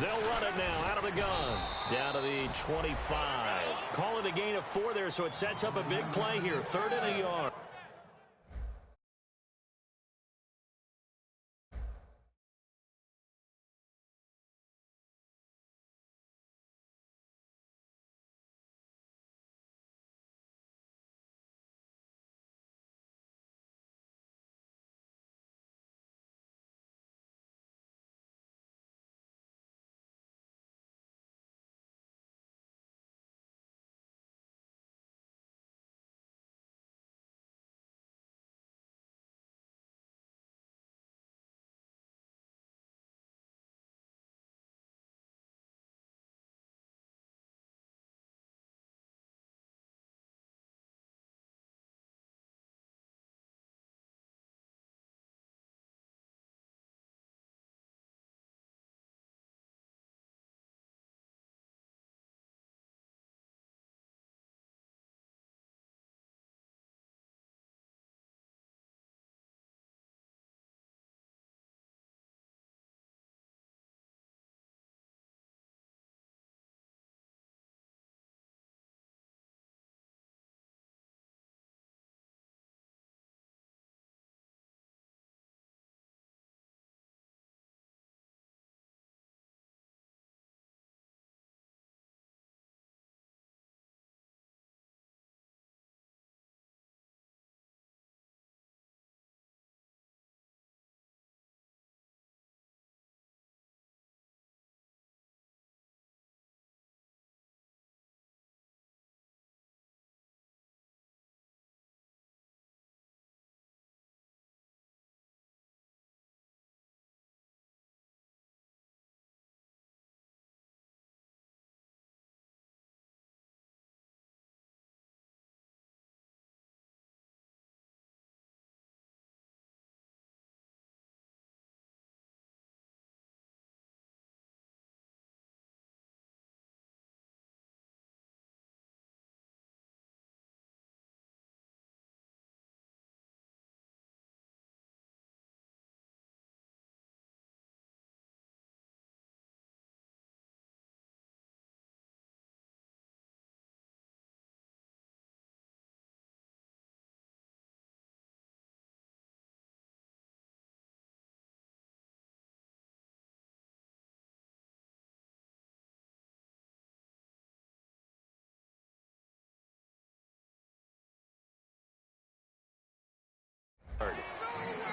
They'll run it now out of the gun. Down to the 25. Call it a gain of 4 there, so it sets up a big play here. 3rd and a yard.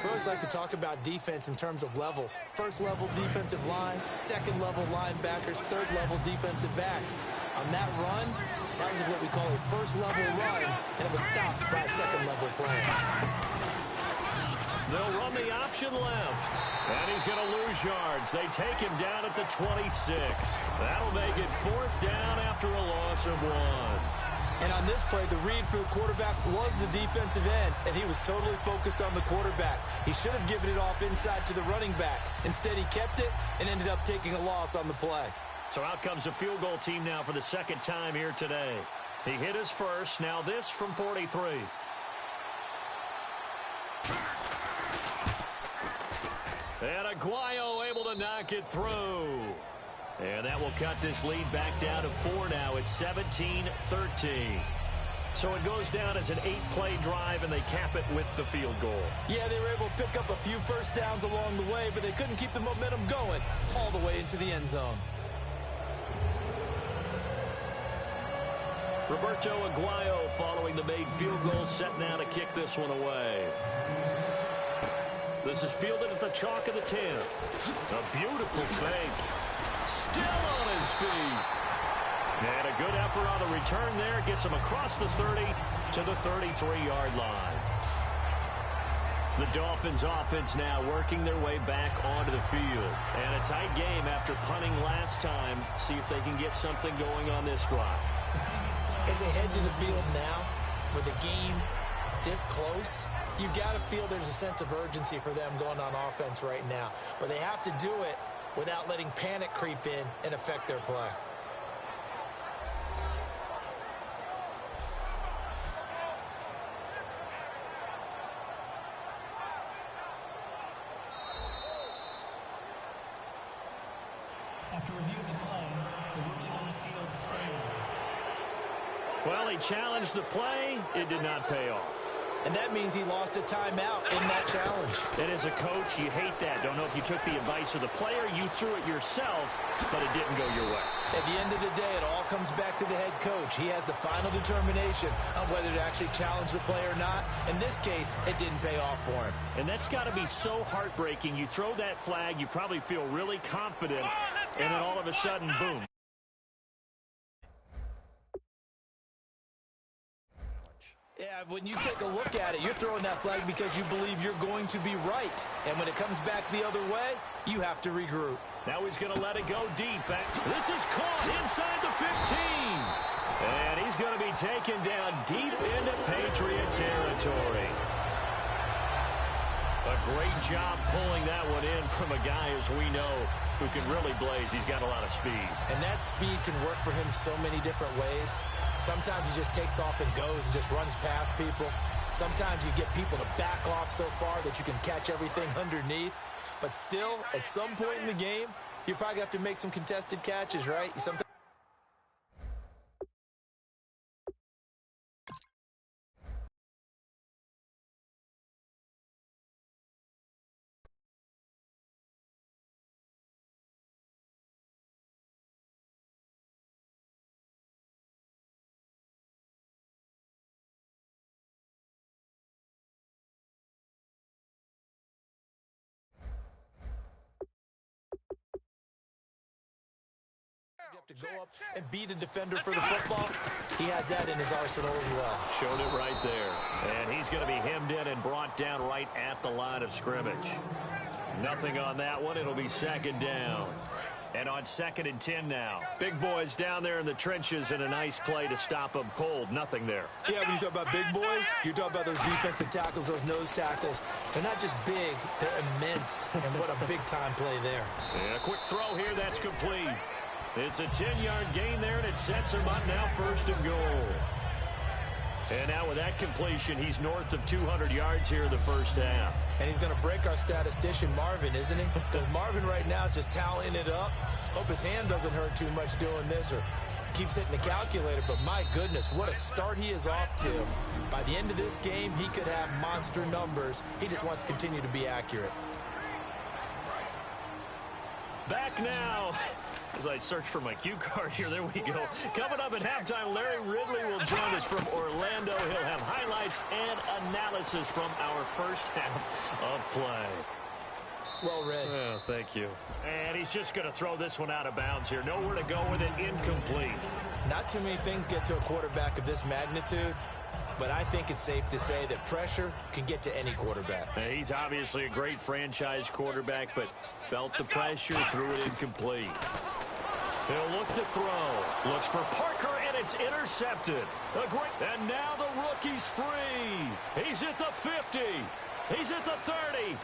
We always like to talk about defense in terms of levels. First level defensive line, second level linebackers, third level defensive backs. On that run, that was what we call a first level run, and it was stopped by a second level play. They'll run the option left. And he's going to lose yards. They take him down at the 26. That'll make it 4th down after a loss of 1. And on this play, the read for the quarterback was the defensive end, and he was totally focused on the quarterback. He should have given it off inside to the running back. Instead, he kept it and ended up taking a loss on the play. So out comes the field goal team now for the 2nd time here today. He hit his first. Now this from 43. And Aguayo able to knock it through. And that will cut this lead back down to 4 now. It's 17-13. So it goes down as an 8-play drive, and they cap it with the field goal. Yeah, they were able to pick up a few first downs along the way, but they couldn't keep the momentum going all the way into the end zone. Roberto Aguayo following the made field goal, set now to kick this one away. This is fielded at the chalk of the 10. A beautiful fake. Still on his feet. And a good effort on the return there. Gets him across the 30 to the 33-yard line. The Dolphins offense now working their way back onto the field. And a tight game after punting last time. See if they can get something going on this drive. As they head to the field now, with the game this close, you've got to feel there's a sense of urgency for them going on offense right now. But they have to do it without letting panic creep in and affect their play. After review of the play, the ruling on the field stands. Well, he challenged the play. It did not pay off. And that means he lost a timeout in that challenge. And as a coach, you hate that. Don't know if you took the advice of the player, you threw it yourself, but it didn't go your way. At the end of the day, it all comes back to the head coach. He has the final determination on whether to actually challenge the play or not. In this case, it didn't pay off for him. And that's got to be so heartbreaking. You throw that flag, you probably feel really confident, and then all of a sudden, boom. Yeah, when you take a look at it, you're throwing that flag because you believe you're going to be right. And when it comes back the other way, you have to regroup. Now he's going to let it go deep. This is caught inside the 15. And he's going to be taken down deep into Patriot territory. A great job pulling that one in from a guy, as we know, who can really blaze. He's got a lot of speed. And that speed can work for him so many different ways. Sometimes he just takes off and goes and just runs past people. Sometimes you get people to back off so far that you can catch everything underneath. But still, at some point in the game, you probably have to make some contested catches, right? Sometimes to go up and beat a defender for the football. He has that in his arsenal as well. Showed it right there. And he's going to be hemmed in and brought down right at the line of scrimmage. Nothing on that one. It'll be second down. And on 2nd and 10 now. Big boys down there in the trenches and a nice play to stop them cold. Nothing there. Yeah, when you talk about big boys, you're talking about those defensive tackles, those nose tackles. They're not just big, they're immense. And what a big-time play there. And a quick throw here. That's complete. It's a 10-yard gain there, and it sets him up now 1st and goal. And now with that completion, he's north of 200 yards here in the first half. And he's going to break our statistician, Marvin, isn't he? Because Marvin right now is just toweling it up. Hope his hand doesn't hurt too much doing this or keeps hitting the calculator. But my goodness, what a start he is off to. By the end of this game, he could have monster numbers. He just wants to continue to be accurate. Back now. As I search for my cue card here, there we go. Coming up at halftime, Larry Ridley will join us from Orlando. He'll have highlights and analysis from our first half of play. Well read. Oh, thank you. And he's just going to throw this one out of bounds here. Nowhere to go with it. Incomplete. Not too many things get to a quarterback of this magnitude, but I think it's safe to say that pressure can get to any quarterback. He's obviously a great franchise quarterback, but felt the pressure, threw it incomplete. He'll look to throw. Looks for Parker, and it's intercepted. And now the rookie's free. He's at the 50. He's at the 30.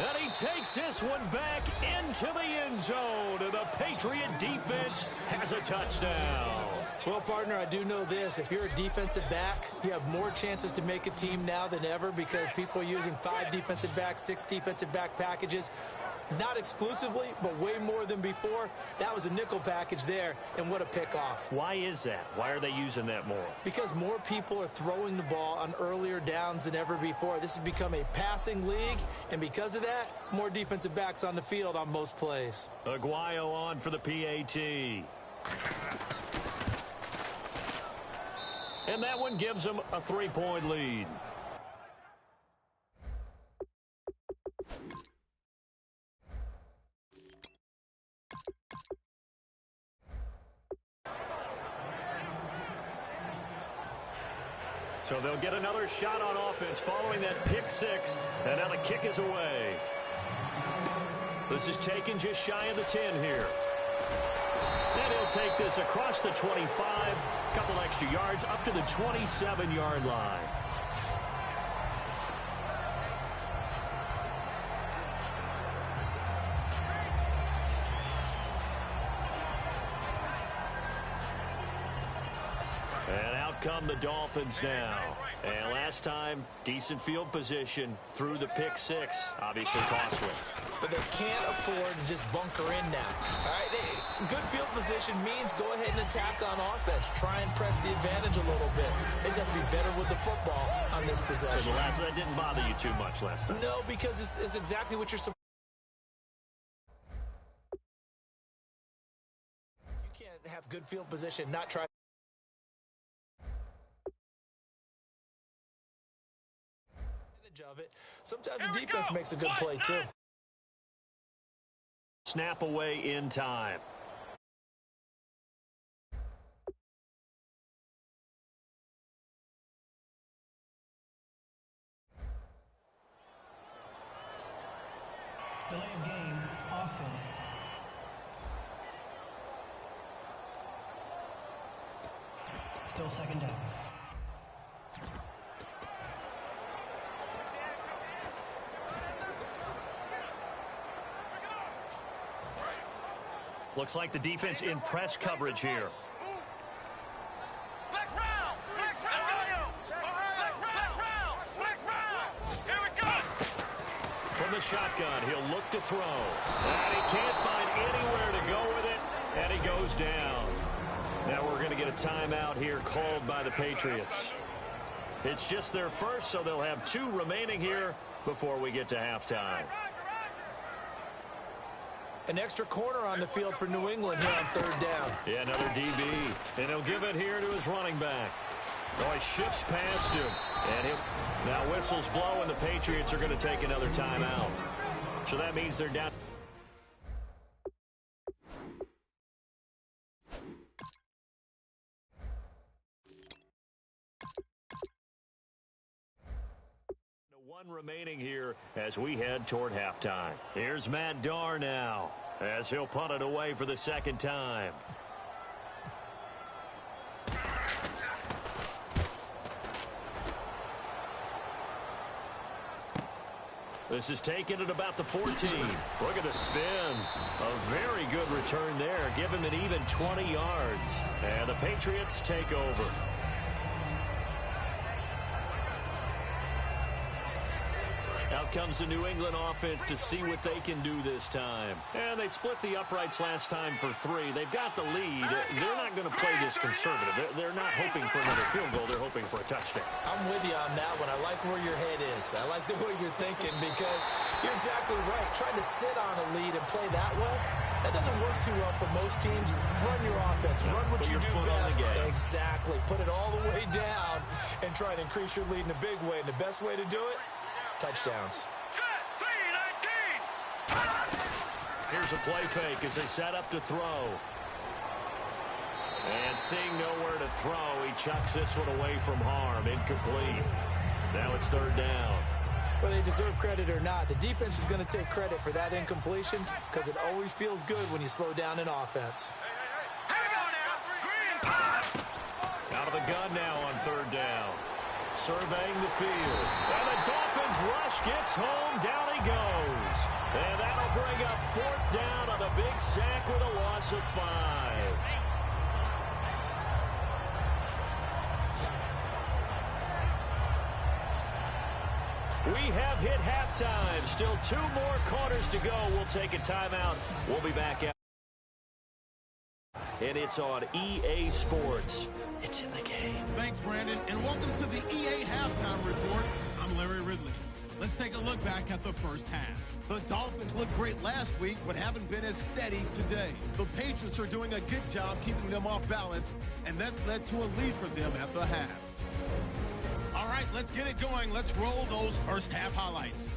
And he takes this one back into the end zone. And the Patriot defense has a touchdown. Well, partner, I do know this. If you're a defensive back, you have more chances to make a team now than ever because people are using 5 defensive backs, 6 defensive back packages. Not exclusively, but way more than before. That was a nickel package there, and what a pickoff. Why is that? Why are they using that more? Because more people are throwing the ball on earlier downs than ever before. This has become a passing league, and because of that, more defensive backs on the field on most plays. Aguayo on for the PAT. And that one gives them a 3-point lead. So they'll get another shot on offense following that pick 6, and now the kick is away. This is taken just shy of the 10 here. And he'll take this across the 25, a couple extra yards up to the 27-yard line. come the Dolphins now. And last time, decent field position through the pick six. Obviously costly. But they can't afford to just bunker in now. All right, good field position means go ahead and attack on offense. Try and press the advantage a little bit. They just have to be better with the football on this possession. So that didn't bother you too much last time? No, because it's exactly what you're supposed to. You can't have good field position, not try. Of it. Sometimes the defense makes a good play too. Snap away in time. Delay of game, offense. Still second down. Looks like the defense in press coverage here. From the shotgun, he'll look to throw. And he can't find anywhere to go with it, and he goes down. Now we're going to get a timeout here called by the Patriots. It's just their first, so they'll have 2 remaining here before we get to halftime. An extra corner on the field for New England here on 3rd down. Yeah, another DB. And he'll give it here to his running back. Oh, he shifts past him. And now whistles blow, and the Patriots are going to take another timeout. So that means they're down. One remaining here as we head toward halftime. Here's Matt Darr now as he'll punt it away for the second time. This is taken at about the 14. Look at the spin. A very good return there. Give him an even 20 yards. And the Patriots take over. Out comes the New England offense to see what they can do this time. And they split the uprights last time for 3. They've got the lead. They're not going to play this conservative. They're not hoping for another field goal. They're hoping for a touchdown. I'm with you on that one. I like where your head is. I like the way you're thinking because you're exactly right. Trying to sit on a lead and play that way, that doesn't work too well for most teams. Run your offense. Run what you do best. Exactly. Put it all the way down and try and increase your lead in a big way. And the best way to do it, touchdowns. Here's a play fake as they set up to throw. And seeing nowhere to throw, he chucks this one away from harm. Incomplete. Now it's 3rd down. Whether they deserve credit or not, the defense is going to take credit for that incompletion because it always feels good when you slow down in offense. Out of the gun now on 3rd down. Surveying the field. And the Dolphins rush gets home. Down he goes. And that'll bring up 4th down on a big sack with a loss of 5. We have hit halftime. Still 2 more quarters to go. We'll take a timeout. We'll be back out. And it's on EA Sports. It's in the game. Thanks, Brandon, and welcome to the EA Halftime Report. I'm Larry Ridley. Let's take a look back at the first half. The Dolphins looked great last week, but haven't been as steady today. The Patriots are doing a good job keeping them off balance, and that's led to a lead for them at the half. All right, let's get it going. Let's roll those first half highlights.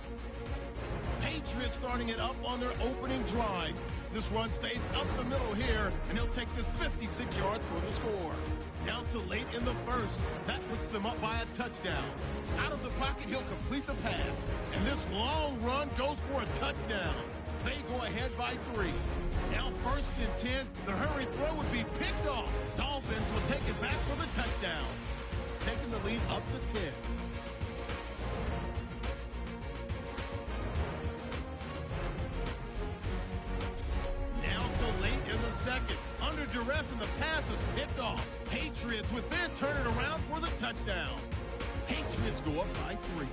Patriots starting it up on their opening drive. This run stays up the middle here, and he'll take this 56 yards for the score. Down to late in the first, that puts them up by a touchdown. Out of the pocket, he'll complete the pass. And this long run goes for a touchdown. They go ahead by 3. Now 1st and 10, the hurry throw would be picked off. Dolphins will take it back for the touchdown. Taking the lead up to 10. Now to late in the second. Under duress and the pass is picked off. Patriots would then turn it around for the touchdown. Patriots go up by 3.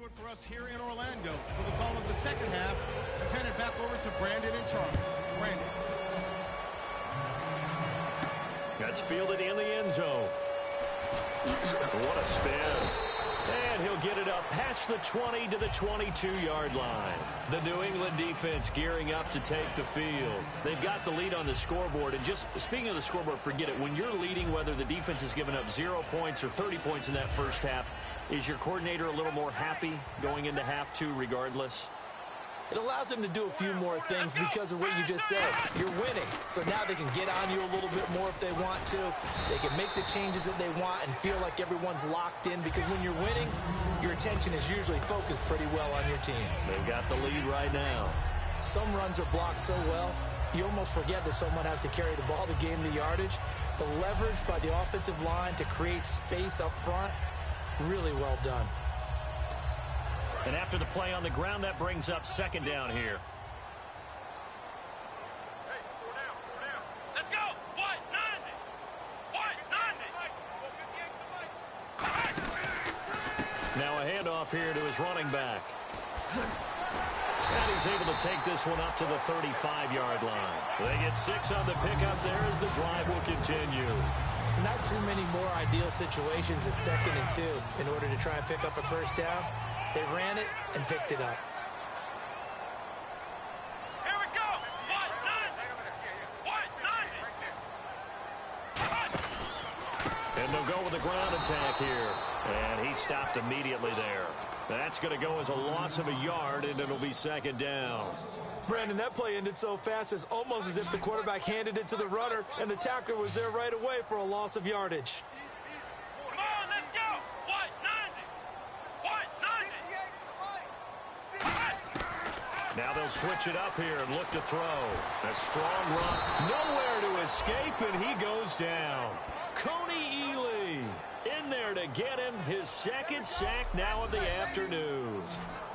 do it for us here in Orlando. For the call of the second half, let's hand it back over to Brandon and Charles. Brandon. That's fielded in the end zone. What a spin. And he'll get it up past the 20 to the 22-yard line. The New England defense gearing up to take the field. They've got the lead on the scoreboard. And just speaking of the scoreboard, forget it. When you're leading, whether the defense has given up 0 points or 30 points in that first half, is your coordinator a little more happy going into half two regardless? It allows them to do a few more things because of what you just said. You're winning, so now they can get on you a little bit more if they want to. They can make the changes that they want and feel like everyone's locked in, because when you're winning, your attention is usually focused pretty well on your team. They've got the lead right now. Some runs are blocked so well, you almost forget that someone has to carry the ball to gain the yardage. The leverage by the offensive line to create space up front, really well done. And after the play on the ground, that brings up second down here. Hey, 4 down. Let's go. What? 90. What? 90. Now a handoff here to his running back. And he's able to take this one up to the 35-yard line. They get 6 on the pickup there as the drive will continue. Not too many more ideal situations at 2nd and 2 in order to try and pick up a first down. They ran it and picked it up. Here we go. What? 90. What? 90. And they'll go with the ground attack here. And he stopped immediately there. That's going to go as a loss of a yard, and it'll be second down. Brandon, that play ended so fast, it's almost as if the quarterback handed it to the runner, and the tackler was there right away for a loss of yardage. Come on, let's go. What? 90. What? 90. Now they'll switch it up here and look to throw. A strong run. Nowhere to escape, and he goes down. Coney Ely in there to get him his second sack now of the afternoon.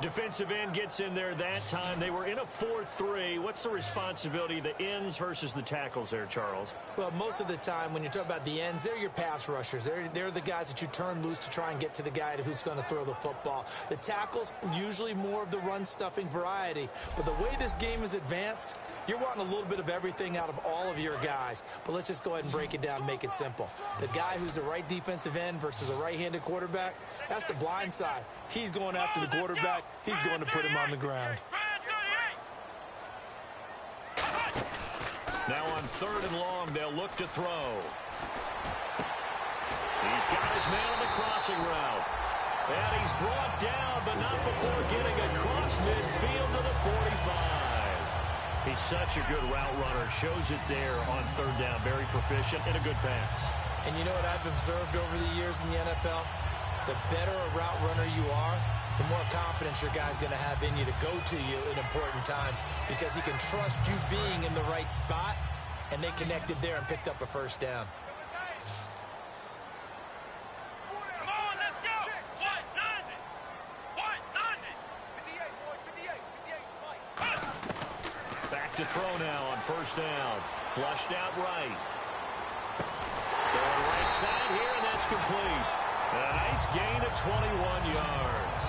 Defensive end gets in there that time. They were in a 4-3. What's the responsibility of the ends versus the tackles there, Charles? Well, most of the time when you talk about the ends, they're your pass rushers. They're the guys that you turn loose to try and get to the guy who's going to throw the football. The tackles, usually more of the run-stuffing variety. But the way this game is advanced, you're wanting a little bit of everything out of all of your guys. But let's just go ahead and break it down and make it simple. The guy who's the right defensive end versus a right-handed quarterback, that's the blind side. He's going after the quarterback. He's going to put him on the ground. Now on 3rd and long, they'll look to throw. He's got his man on the crossing route. And he's brought down, but not before getting across midfield to the 45. He's such a good route runner. Shows it there on 3rd down. Very proficient and a good pass. And you know what I've observed over the years in the NFL? The better a route runner you are, the more confidence your guy's going to have in you to go to you in important times, because he can trust you being in the right spot, and they connected there and picked up a first down. Come on, let's go. What? 90. What? 90. Back to throw now on 1st down. Flushed out right. Going right side here, and that's complete. A nice gain of 21 yards.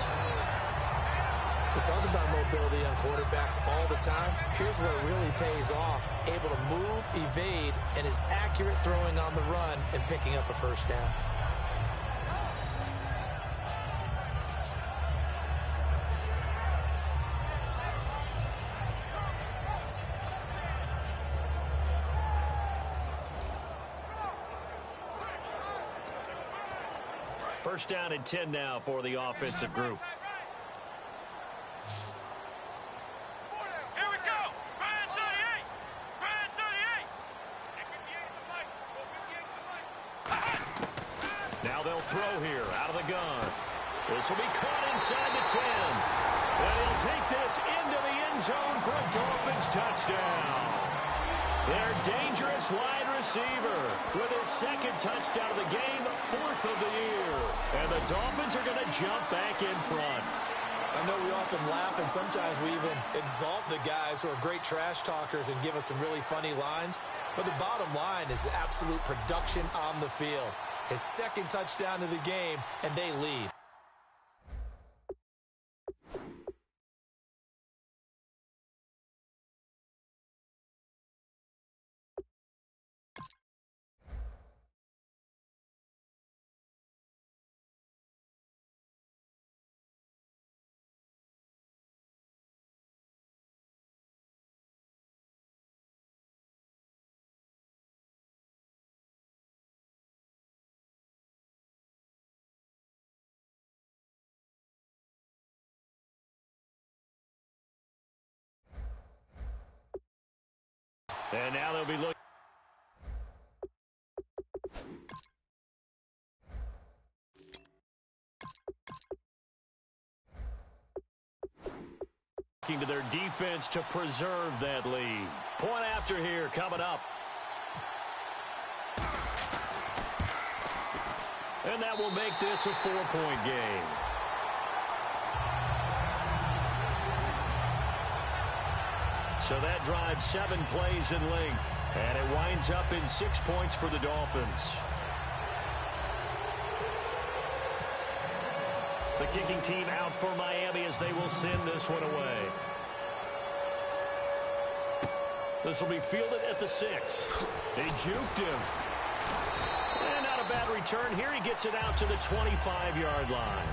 We talk about mobility on quarterbacks all the time. Here's where it really pays off. Able to move, evade, and is accurate throwing on the run and picking up a first down. First down and 10 now for the offensive group. Here we go. Brian 38. Brian 38. Now they'll throw here out of the gun. This will be caught inside the 10. And he'll take this into the end zone for a Dolphins touchdown. Their dangerous wide receiver with his 2nd touchdown of the game, 4th of the year. And the Dolphins are going to jump back in front. I know we often laugh, and sometimes we even exalt the guys who are great trash talkers and give us some really funny lines. But the bottom line is absolute production on the field. His 2nd touchdown of the game, and they lead. And now they'll be looking to their defense to preserve that lead. Point after here coming up. And that will make this a 4-point game. So that drives 7 plays in length. And it winds up in 6 points for the Dolphins. The kicking team out for Miami as they will send this one away. This will be fielded at the 6. They juked him. And not a bad return. Here he gets it out to the 25-yard line.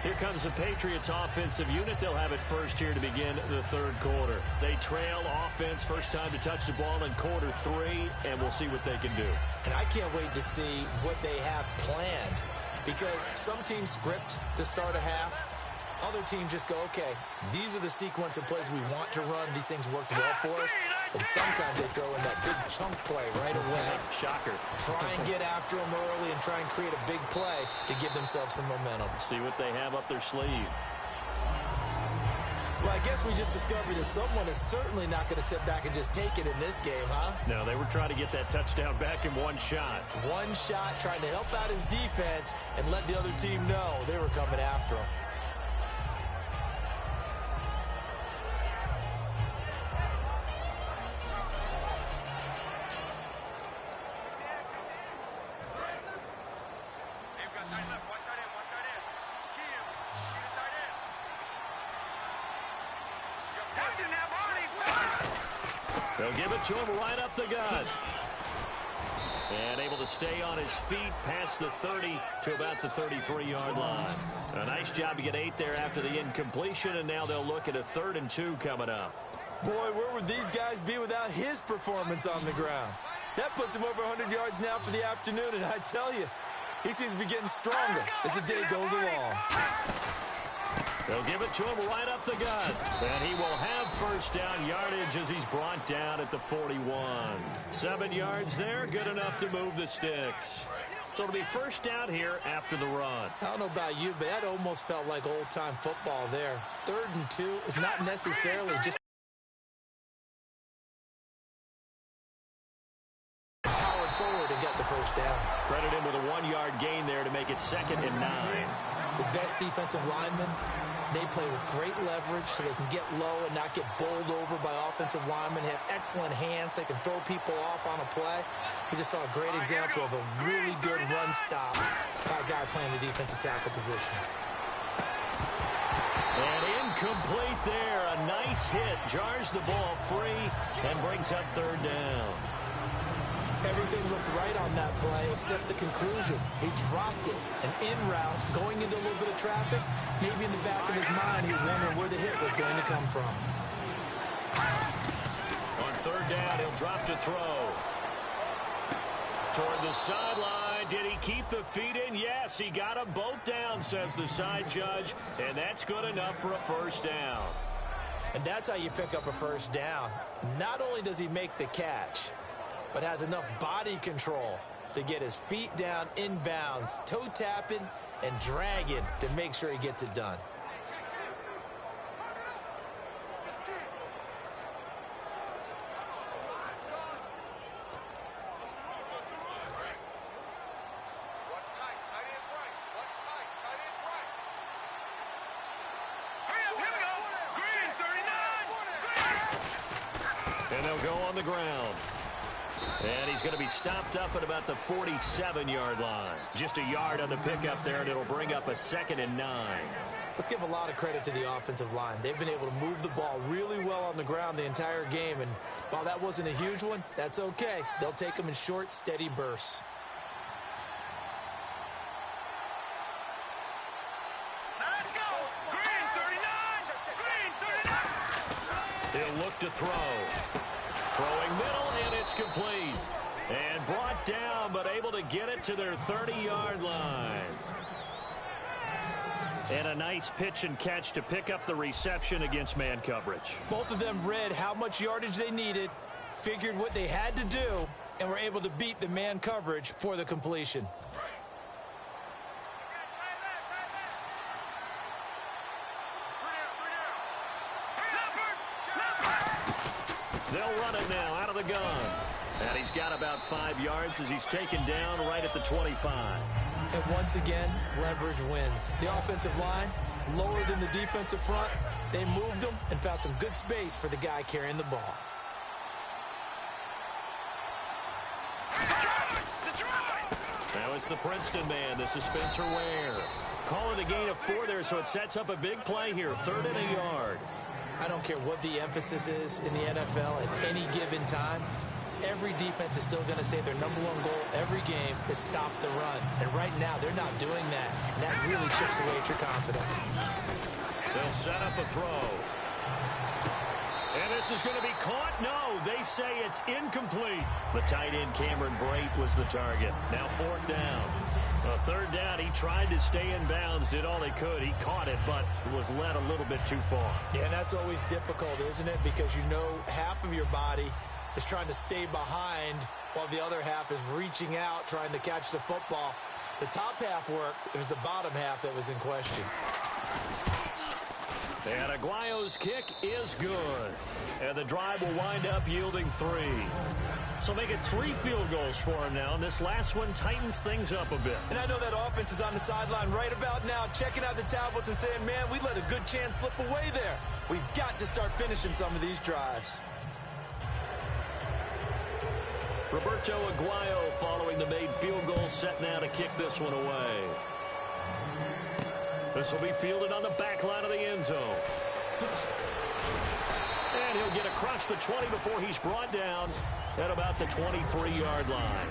Here comes the Patriots offensive unit. They'll have it first here to begin the third quarter. They trail offense, first time to touch the ball in quarter 3, and we'll see what they can do. And I can't wait to see what they have planned, because some teams script to start a half. Other teams just go, okay, these are the sequence of plays we want to run. These things worked well for us. And sometimes they throw in that big chunk play right away. Shocker. Try and get after them early and try and create a big play to give themselves some momentum. See what they have up their sleeve. Well, I guess we just discovered that someone is certainly not going to sit back and just take it in this game, huh? No, they were trying to get that touchdown back in one shot. One shot, trying to help out his defense and let the other team know they were coming after him. They'll give it to him right up the gut. And able to stay on his feet past the 30 to about the 33-yard line. A nice job to get 8 there after the incompletion, and now they'll look at a 3rd and 2 coming up. Boy, where would these guys be without his performance on the ground? That puts him over 100 yards now for the afternoon, and I tell you, he seems to be getting stronger as the day goes along. They'll give it to him right up the gut. And he will have first down yardage as he's brought down at the 41. 7 yards there, good enough to move the sticks. So it'll be first down here after the run. I don't know about you, but that almost felt like old-time football there. 3rd and 2 is not necessarily just powered forward and get the first down. Credit him with a 1-yard gain there to make it 2nd and 9. The best defensive linemen, they play with great leverage so they can get low and not get bowled over by offensive linemen. They have excellent hands. They can throw people off on a play. We just saw a great example of a really good run stop by a guy playing the defensive tackle position. And incomplete there. A nice hit. Jars the ball free and brings up 3rd down. Everything looked right on that play except the conclusion. He dropped it. An in route, going into a little bit of traffic. Maybe in the back of his mind, he was wondering where the hit was going to come from. On 3rd down, he'll drop to throw. Toward the sideline. Did he keep the feet in? Yes, he got them both down, says the side judge. And that's good enough for a first down. And that's how you pick up a first down. Not only does he make the catch, but has enough body control to get his feet down inbounds, toe tapping and dragging to make sure he gets it done. And they'll go on the ground. And he's going to be stopped up at about the 47-yard line. Just a yard on the pickup there, and it'll bring up a 2nd and 9. Let's give a lot of credit to the offensive line. They've been able to move the ball really well on the ground the entire game. And while that wasn't a huge one, that's okay. They'll take them in short, steady bursts. Let's go! Green 39! Green 39! He'll look to throw. Throwing middle, and it's complete. And brought down, but able to get it to their 30-yard line. And a nice pitch and catch to pick up the reception against man coverage. Both of them read how much yardage they needed, figured what they had to do, and were able to beat the man coverage for the completion. They'll run it now out of the gun. And he's got about 5 yards as he's taken down right at the 25. And once again, leverage wins. The offensive line, lower than the defensive front. They moved them and found some good space for the guy carrying the ball. Now it's the Princeton man. This is Spencer Ware. Call it a gain of 4 there, so it sets up a big play here. 3rd and a yard. I don't care what the emphasis is in the NFL at any given time. Every defense is still going to say their #1 goal every game is stop the run. And right now, they're not doing that. And that really chips away at your confidence. They'll set up a throw. And this is going to be caught. No, they say it's incomplete. The tight end, Cameron Brate, was the target. Now 4th down. A 3rd down, he tried to stay in bounds, did all he could. He caught it, but was led a little bit too far. Yeah, and that's always difficult, isn't it? Because you know half of your body is trying to stay behind while the other half is reaching out, trying to catch the football. The top half worked. It was the bottom half that was in question. And Aguayo's kick is good. And the drive will wind up yielding 3. So make it 3 field goals for him now. And this last one tightens things up a bit. And I know that offense is on the sideline right about now, checking out the tablets and saying, man, we let a good chance slip away there. We've got to start finishing some of these drives. Roberto Aguayo following the made field goal, set now to kick this one away. This will be fielded on the back line of the end zone. And he'll get across the 20 before he's brought down at about the 23-yard line.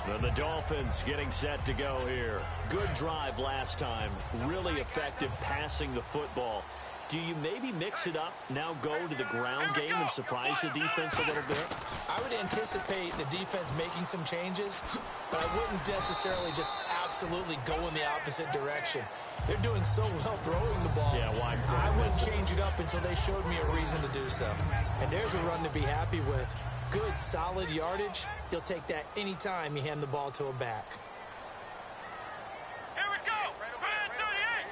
And the Dolphins getting set to go here. Good drive last time. Really effective passing the football. Do you maybe mix it up, now go to the ground game and surprise the defense a little bit? I would anticipate the defense making some changes, but I wouldn't necessarily just absolutely go in the opposite direction. They're doing so well throwing the ball. Yeah, why? I wouldn't change it up until they showed me a reason to do so. And there's a run to be happy with. Good, solid yardage. You'll take that anytime you hand the ball to a back. Here we go. Red 38.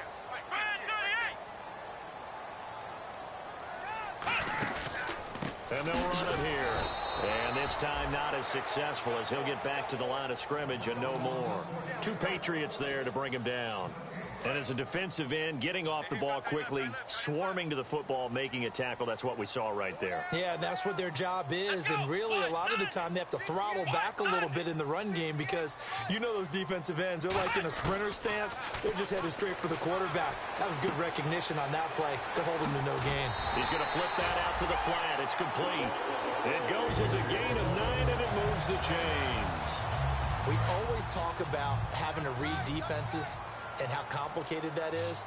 Red 38. And they'll run it here. And this time not as successful as he'll get back to the line of scrimmage and no more. 2 Patriots there to bring him down. And as a defensive end, getting off the ball quickly, swarming to the football, making a tackle. That's what we saw right there. Yeah, that's what their job is. And really, a lot of the time, they have to throttle back a little bit in the run game because you know those defensive ends, they're like in a sprinter stance. They're just headed straight for the quarterback. That was good recognition on that play to hold him to no gain. He's going to flip that out to the flat. It's complete. It goes as a gain of 9, and it moves the chains. We always talk about having to read defenses and how complicated that is.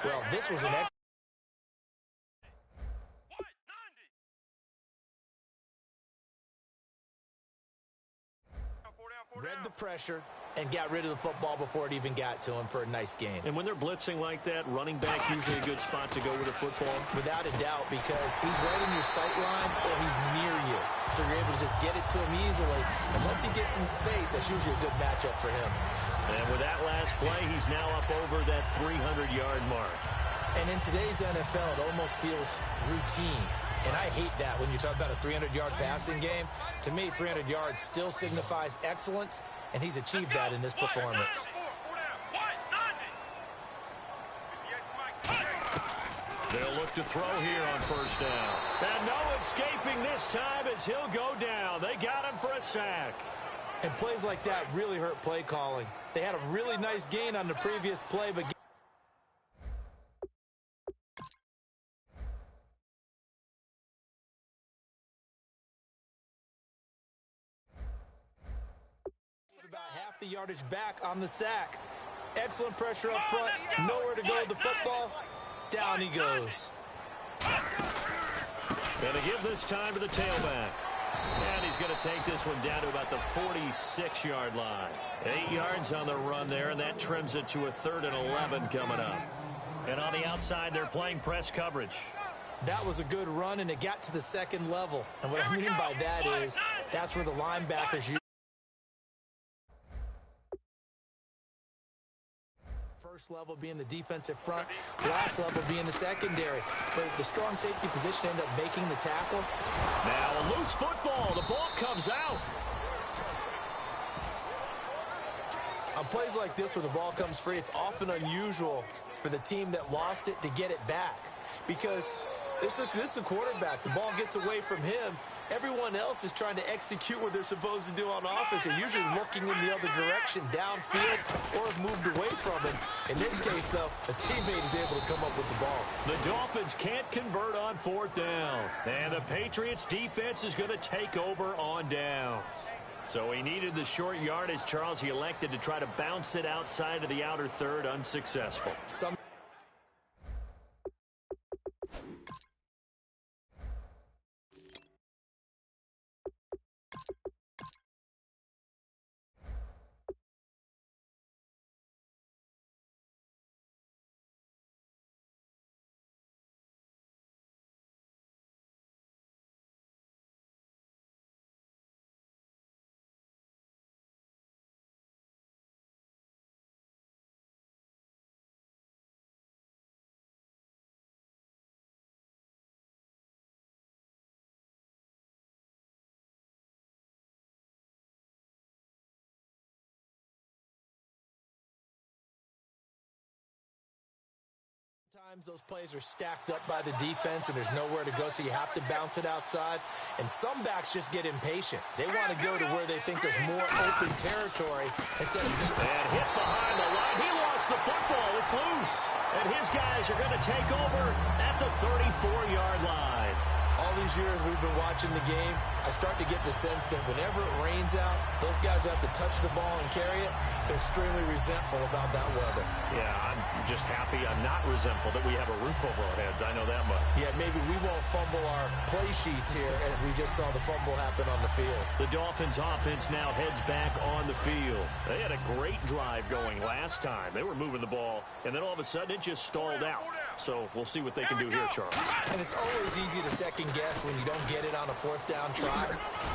Well, this was an read the pressure and got rid of the football before it even got to him for a nice gain. And when they're blitzing like that, running back usually a good spot to go with the football. Without a doubt, because he's right in your sight line or he's near you. So you're able to just get it to him easily. And once he gets in space, that's usually a good matchup for him. And with that last play, he's now up over that 300-yard mark. And in today's NFL, it almost feels routine. And I hate that when you talk about a 300-yard passing game. To me, 300 yards still signifies excellence, and he's achieved that in this performance. They'll look to throw here on 1st down. And no escaping this time as he'll go down. They got him for a sack. And plays like that really hurt play calling. They had a really nice gain on the previous play, but about half the yardage back on the sack. Excellent pressure up front. Nowhere to go with the football. Down he goes. And to give this time to the tailback. And he's going to take this one down to about the 46-yard line. 8 yards on the run there, and that trims it to a 3rd and 11 coming up. And on the outside, they're playing press coverage. That was a good run, and it got to the second level. And what I mean by that is that's where the linebackers use. First level being the defensive front, last level being the secondary. But the strong safety position ended up making the tackle. Now a loose football. The ball comes out. On plays like this where the ball comes free, it's often unusual for the team that lost it to get it back. Because this is the quarterback. The ball gets away from him. Everyone else is trying to execute what they're supposed to do on offense. They're usually looking in the other direction, downfield, or have moved away from him. In this case, though, a teammate is able to come up with the ball. The Dolphins can't convert on 4th down. And the Patriots defense is going to take over on downs. So he needed the short yardage, Charles. He elected to try to bounce it outside of the outer third, unsuccessful. Sometimes those plays are stacked up by the defense and there's nowhere to go, so you have to bounce it outside. And some backs just get impatient. They want to go to where they think there's more open territory instead of... And hit behind the line. He lost the football. It's loose. And his guys are going to take over at the 34-yard line. All these years we've been watching the game, I start to get the sense that whenever it rains out, those guys who have to touch the ball and carry it, they're extremely resentful about that weather. Yeah, I'm just happy I'm not resentful that we have a roof over our heads. I know that much. Yeah, maybe we won't fumble our play sheets here as we just saw the fumble happen on the field. The Dolphins offense now heads back on the field. They had a great drive going last time. They were moving the ball, and then all of a sudden it just stalled out. So we'll see what they can do here, Charles. And it's always easy to second guess when you don't get it on a 4th down try.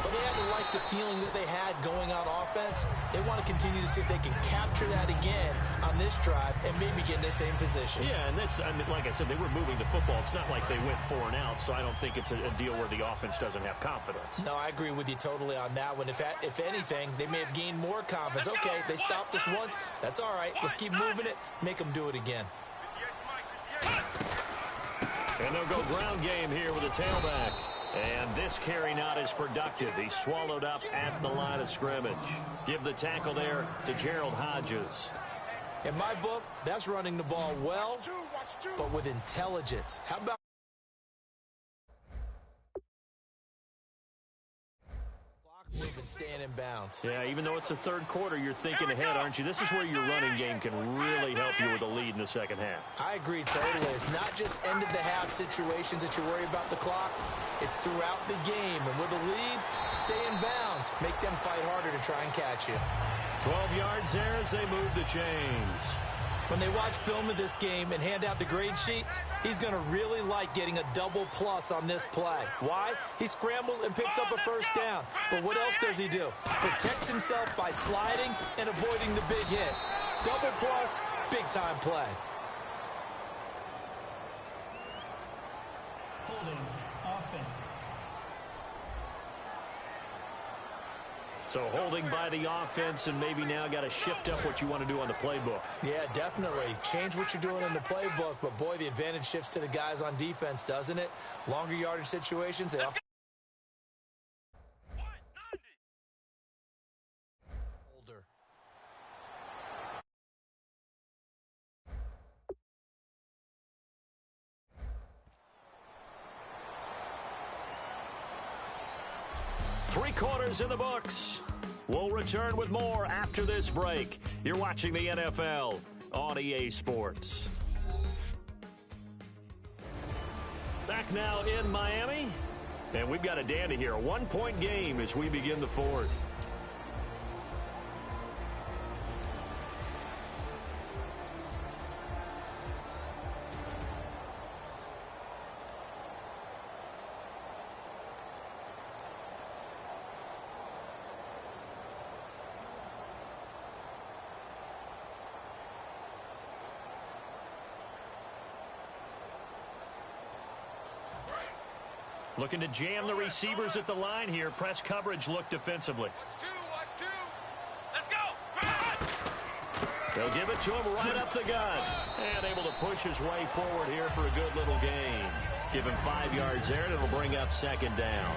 But they had to like the feeling that they had going on offense. They want to continue to see if they can capture that again on this drive and maybe get in the same position. Yeah, and that's, I mean, like I said, they were moving the football. It's not like they went 4 and out, so I don't think it's a deal where the offense doesn't have confidence. No, I agree with you totally on that one. If anything, they may have gained more confidence. Okay, they stopped us once. That's all right. Let's keep moving it. Make them do it again. And they'll go ground game here with a tailback. And this carry not as productive. He's swallowed up at the line of scrimmage. Give the tackle there to Gerald Hodges. In my book, that's running the ball well, but with intelligence. How about moving, staying in bounds? Yeah, even though it's the 3rd quarter, you're thinking ahead, aren't you? This is where your running game can really help you with a lead in the second half. I agree totally. It's not just end-of-the-half situations that you worry about the clock. It's throughout the game. And with a lead, stay in bounds. Make them fight harder to try and catch you. 12 yards there as they move the chains. When they watch film of this game and hand out the grade sheets, he's going to really like getting a double plus on this play. Why? He scrambles and picks up a 1st down. But what else does he do? Protects himself by sliding and avoiding the big hit. Double plus, big-time play. Holding offense. So holding by the offense, and maybe now got to shift up what you want to do on the playbook. Yeah, definitely. Change what you're doing in the playbook, but boy, the advantage shifts to the guys on defense, doesn't it? Longer yardage situations, they often... Older. 3 quarters in the books. We'll return with more after this break. You're watching the NFL on EA Sports. Back now in Miami. And we've got a dandy here. A one-point game as we begin the fourth. Looking to jam the receivers at the line here. Press coverage look defensively. Watch two. Let's go. They'll give it to him right up the gut. And able to push his way forward here for a good little gain. Give him 5 yards there, and it'll bring up second down.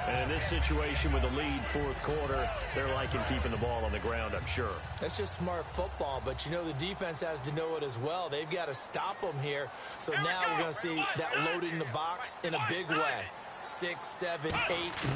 And in this situation with the lead fourth quarter, they're liking keeping the ball on the ground, I'm sure. That's just smart football, but you know the defense has to know it as well. They've got to stop them here. So now we're going to see that loading the box in a big way. 6, 7, 8,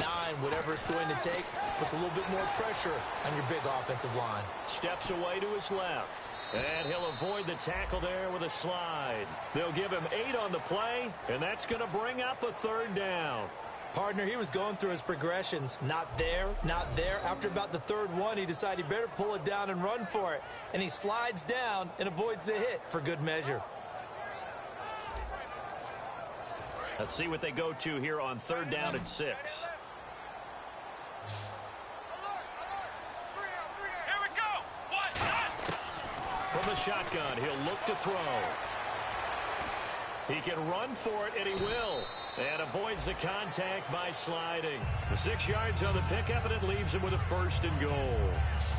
9, whatever it's going to take, puts a little bit more pressure on your big offensive line. Steps away to his left. And he'll avoid the tackle there with a slide. They'll give him 8 on the play, and that's going to bring up a third down. Partner, he was going through his progressions. Not there, not there. After about the third one, he decided he better pull it down and run for it. And he slides down and avoids the hit for good measure. Let's see what they go to here on third down and 6. Here we go. From the shotgun, he'll look to throw. He can run for it, and he will. And avoids the contact by sliding. The 6 yards on the pickup, and it leaves him with a first and goal.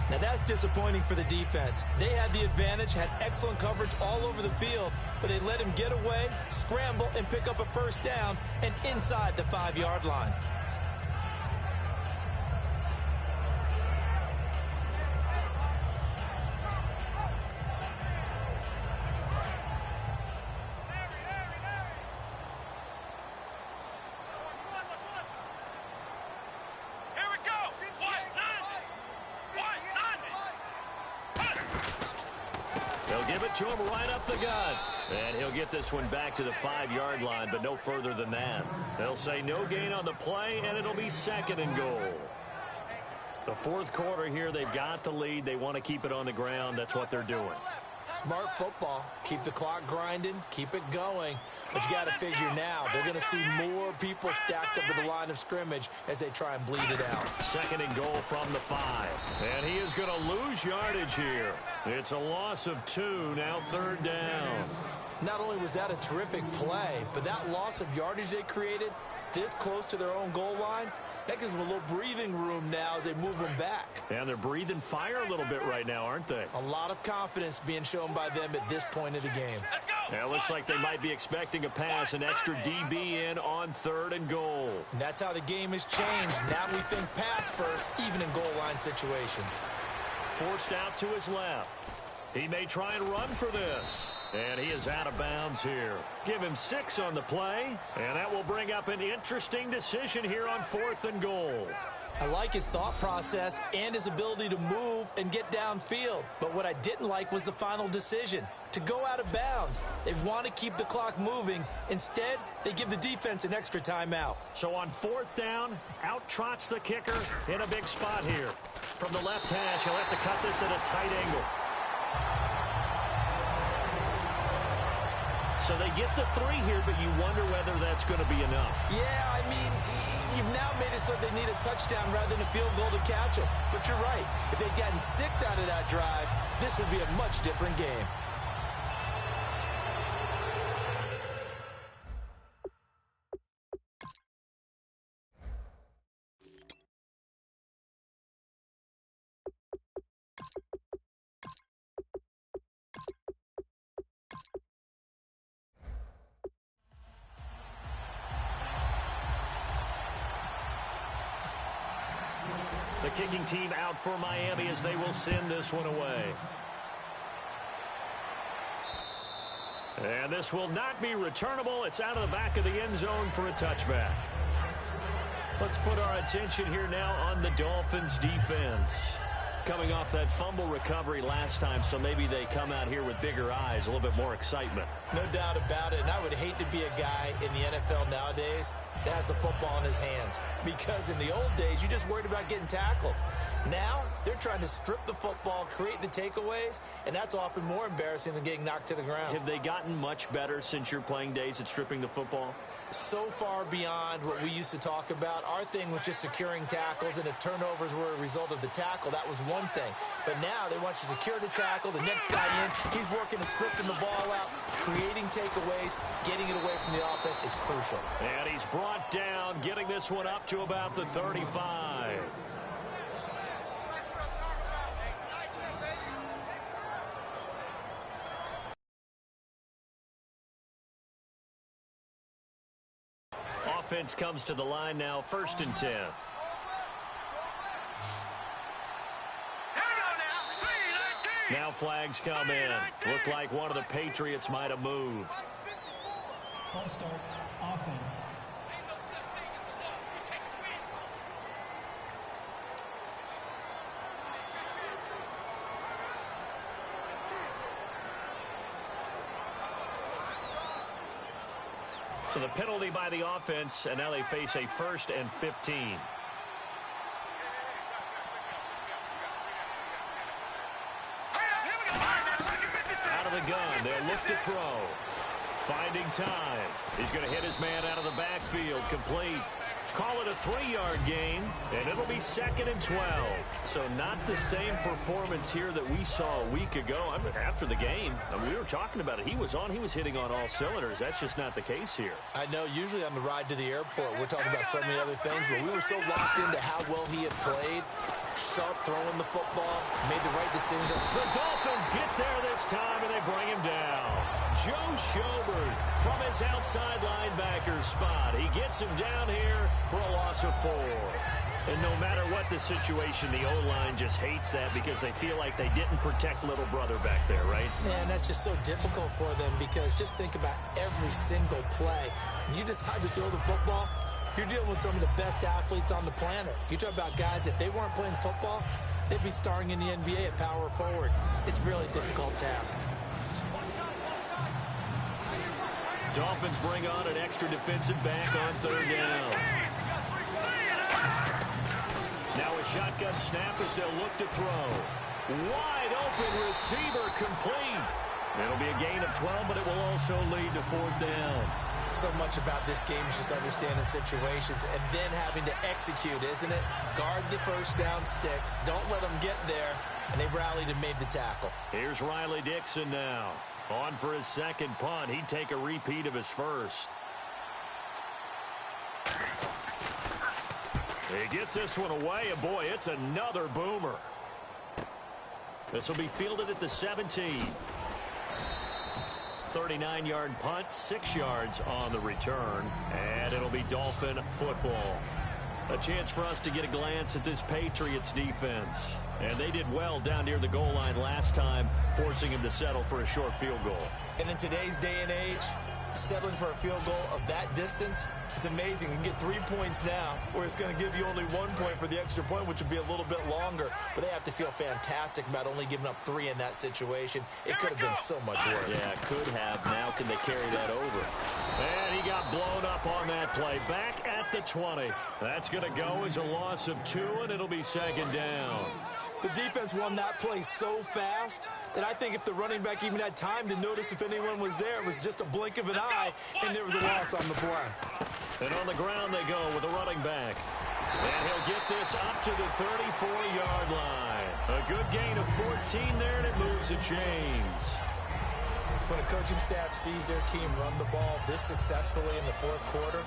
Now that's disappointing for the defense. They had the advantage, had excellent coverage all over the field, but they let him get away, scramble, and pick up a first down, and inside the 5-yard line. To him right up the gut. And he'll get this one back to the 5-yard line, but no further than that. They'll say no gain on the play, and it'll be second and goal. The fourth quarter here, they've got the lead. They want to keep it on the ground. That's what they're doing. Smart football. Keep the clock grinding. Keep it going. But you got to figure now, they're going to see more people stacked up at the line of scrimmage as they try and bleed it out. Second and goal from the 5. And he is going to lose yardage here. It's a loss of 2, now third down. Not only was that a terrific play, but that loss of yardage they created this close to their own goal line, that gives them a little breathing room now as they move them back. And they're breathing fire a little bit right now, aren't they? A lot of confidence being shown by them at this point of the game. Yeah, it looks like they might be expecting a pass, an extra DB in on third and goal. And that's how the game has changed. Now we think pass first, even in goal line situations. Forced out to his left. He may try and run for this. And he is out of bounds here. Give him 6 on the play. And that will bring up an interesting decision here on fourth and goal. I like his thought process and his ability to move and get downfield. But what I didn't like was the final decision, to go out of bounds. They want to keep the clock moving. Instead, they give the defense an extra timeout. So on fourth down, out trots the kicker in a big spot here. From the left hash, he'll have to cut this at a tight angle. So they get the 3 here, but you wonder whether that's going to be enough. Yeah, I mean, you've now made it so they need a touchdown rather than a field goal to catch them. But you're right. If they'd gotten 6 out of that drive, this would be a much different game. The kicking team out for Miami as they will send this one away. And this will not be returnable. It's out of the back of the end zone for a touchback. Let's put our attention here now on the Dolphins defense. Coming off that fumble recovery last time, so maybe they come out here with bigger eyes, a little bit more excitement. No doubt about it, and I would hate to be a guy in the NFL nowadays that has the football in his hands. Because in the old days, you just worried about getting tackled. Now, they're trying to strip the football, create the takeaways, and that's often more embarrassing than getting knocked to the ground. Have they gotten much better since your playing days at stripping the football? So far beyond what we used to talk about. Our thing was just securing tackles, and if turnovers were a result of the tackle, that was one thing. But now they want you to secure the tackle, the next guy in, he's working to stripping the ball out, creating takeaways, getting it away from the offense is crucial. And he's brought down, getting this one up to about the 35. Offense comes to the line now, 1st and 10. Now flags come in. Looked like one of the Patriots might have moved. False start, offense. So the penalty by the offense, and now they face a 1st and 15. Out of the gun, they'll look to throw. Finding time. He's going to hit his man out of the backfield, complete. Call it a 3-yard gain, and it'll be 2nd and 12. So not the same performance here that we saw a week ago. After the game, we were talking about it. He was hitting on all cylinders. That's just not the case here. I know usually on the ride to the airport, we're talking about so many other things, but we were so locked into how well he had played. Sharp throwing the football, made the right decisions. The Dolphins get there this time, and they bring him down. Joe Schobert from his outside linebacker spot. He gets him down here for a loss of 4. And no matter what the situation, the O-line just hates that because they feel like they didn't protect little brother back there, right? Man, that's just so difficult for them because just think about every single play. When you decide to throw the football, you're dealing with some of the best athletes on the planet. You talk about guys, if they weren't playing football, they'd be starring in the NBA at power forward. It's a really difficult task. Dolphins bring on an extra defensive back on 3rd down. Now a shotgun snap as they'll look to throw. Wide open receiver complete. It'll be a gain of 12, but it will also lead to 4th down. So much about this game is just understanding situations and then having to execute, isn't it? Guard the first down sticks. Don't let them get there. And they rallied and made the tackle. Here's Riley Dixon now. On for his 2nd punt. He'd take a repeat of his 1st. He gets this one away, and boy, it's another boomer. This will be fielded at the 17. 39-yard punt, 6 yards on the return, and it'll be Dolphin football. A chance for us to get a glance at this Patriots defense. And they did well down near the goal line last time, forcing him to settle for a short field goal. And in today's day and age, settling for a field goal of that distance is amazing. You can get 3 points now, where it's going to give you only 1 point for the extra point, which would be a little bit longer. But they have to feel fantastic about only giving up 3 in that situation. It could have been so much worse. Yeah, could have. Now can they carry that over? And he got blown up on that play. Back at the 20. That's going to go as a loss of 2, and it'll be 2nd down. The defense won that play so fast that I think if the running back even had time to notice if anyone was there, it was just a blink of an eye, and there was a loss on the play. And on the ground they go with a running back. And he'll get this up to the 34-yard line. A good gain of 14 there, and it moves the chains. When a coaching staff sees their team run the ball this successfully in the 4th quarter,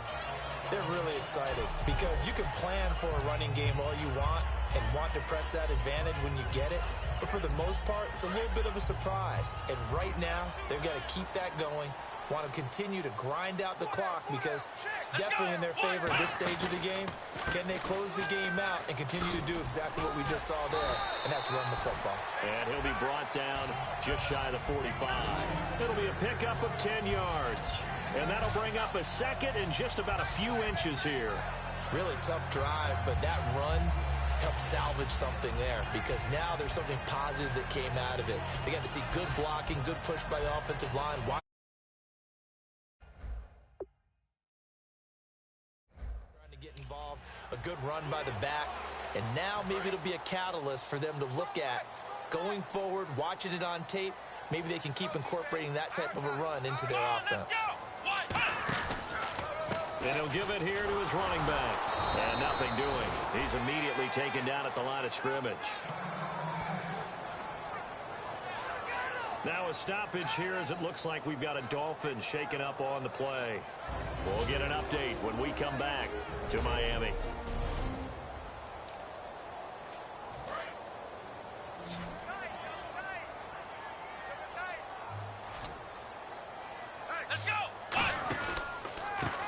they're really excited because you can plan for a running game all you want and want to press that advantage when you get it. But for the most part, it's a little bit of a surprise. And right now, they've got to keep that going, want to continue to grind out the clock because it's definitely in their favor at this stage of the game. Can they close the game out and continue to do exactly what we just saw there, and that's run the football. And he'll be brought down just shy of the 45. It'll be a pickup of 10 yards. And that'll bring up a 2nd and just about a few inches here. Really tough drive, but that run help salvage something there, because now there's something positive that came out of it. They got to see good blocking, good push by the offensive line. Trying to get involved, a good run by the back, and now maybe it'll be a catalyst for them to look at going forward, watching it on tape. Maybe they can keep incorporating that type of a run into their offense. And he'll give it here to his running back. And nothing doing. He's immediately taken down at the line of scrimmage. Now a stoppage here as it looks like we've got a Dolphins shaking up on the play. We'll get an update when we come back to Miami.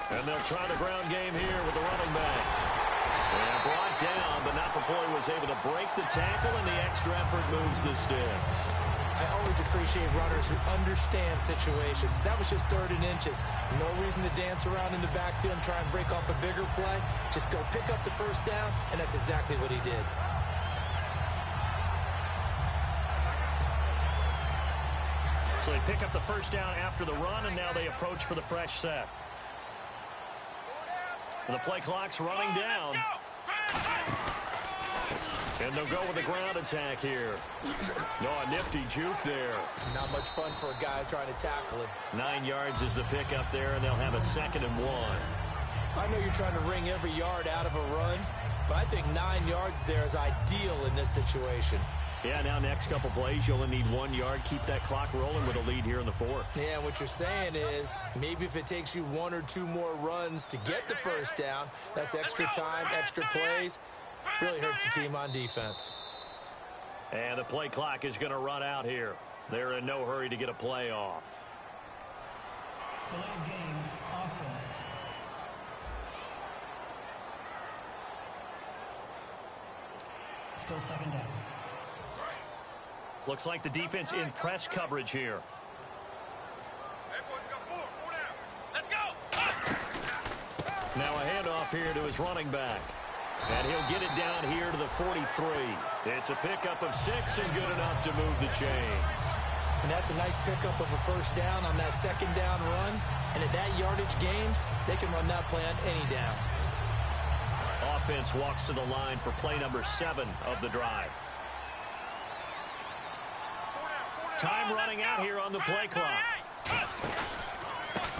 And they'll try the ground game here with the running back. And brought down, but not before he was able to break the tackle, and the extra effort moves the sticks. I always appreciate runners who understand situations. That was just 3rd and inches. No reason to dance around in the backfield and try and break off a bigger play. Just go pick up the first down, and that's exactly what he did. So they pick up the first down after the run, and now they approach for the fresh set. And the play clock's running down. And they'll go with a ground attack here. Oh, a nifty juke there. Not much fun for a guy trying to tackle him. 9 yards is the pickup there, and they'll have a 2nd and 1. I know you're trying to wring every yard out of a run, but I think 9 yards there is ideal in this situation. Yeah, now next couple plays, you only need 1 yard. Keep that clock rolling with a lead here in the 4th. Yeah, what you're saying is maybe if it takes you 1 or 2 more runs to get the first down, that's extra time, extra plays. Really hurts the team on defense. And the play clock is going to run out here. They're in no hurry to get a play off. Delay of game, offense. Still 2nd down. Looks like the defense in press coverage here. Now a handoff here to his running back. And he'll get it down here to the 43. It's a pickup of 6 and good enough to move the chains. And that's a nice pickup of a first down on that 2nd down run. And at that yardage gained, they can run that play on any down. Offense walks to the line for play number 7 of the drive. Time running out here on the play clock.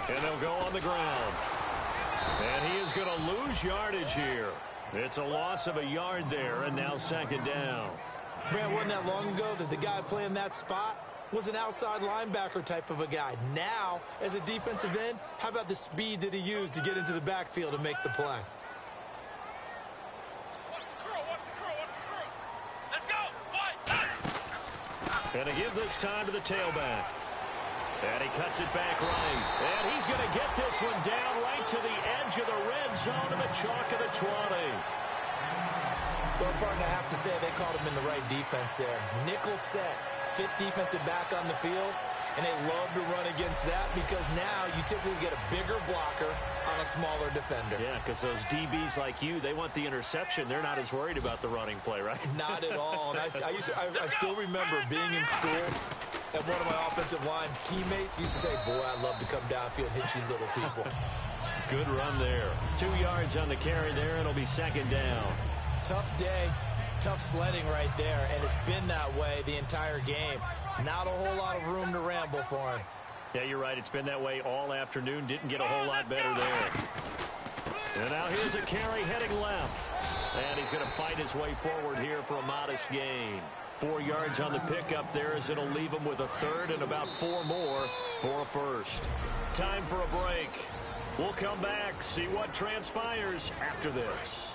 And they'll go on the ground. And he is going to lose yardage here. It's a loss of a yard there, and now 2nd down. Man, wasn't that long ago that the guy playing that spot was an outside linebacker type of a guy. Now, as a defensive end, how about the speed that he used to get into the backfield and make the play? And to give this time to the tailback. And he cuts it back right. And he's going to get this one down right to the edge of the red zone of the chalk of the 20. Well, partner, I have to say they called him in the right defense there. Nickel set, fit defensive back on the field, and they love to run against that because now you typically get a bigger blocker on a smaller defender. Yeah, because those DBs like you, they want the interception. They're not as worried about the running play, right? Not at all. And I still remember being in school, and one of my offensive line teammates used to say, boy, I'd love to come downfield and hit you little people. Good run there. 2 yards on the carry there, and it'll be 2nd down. Tough day, tough sledding right there, and it's been that way the entire game. Not a whole lot of room to ramble for him. Yeah, you're right. It's been that way all afternoon. Didn't get a whole lot better there. And now here's a carry heading left. And he's going to fight his way forward here for a modest gain. 4 yards on the pickup there as it'll leave him with a 3rd and about 4 more for a 1st. Time for a break. We'll come back, see what transpires after this.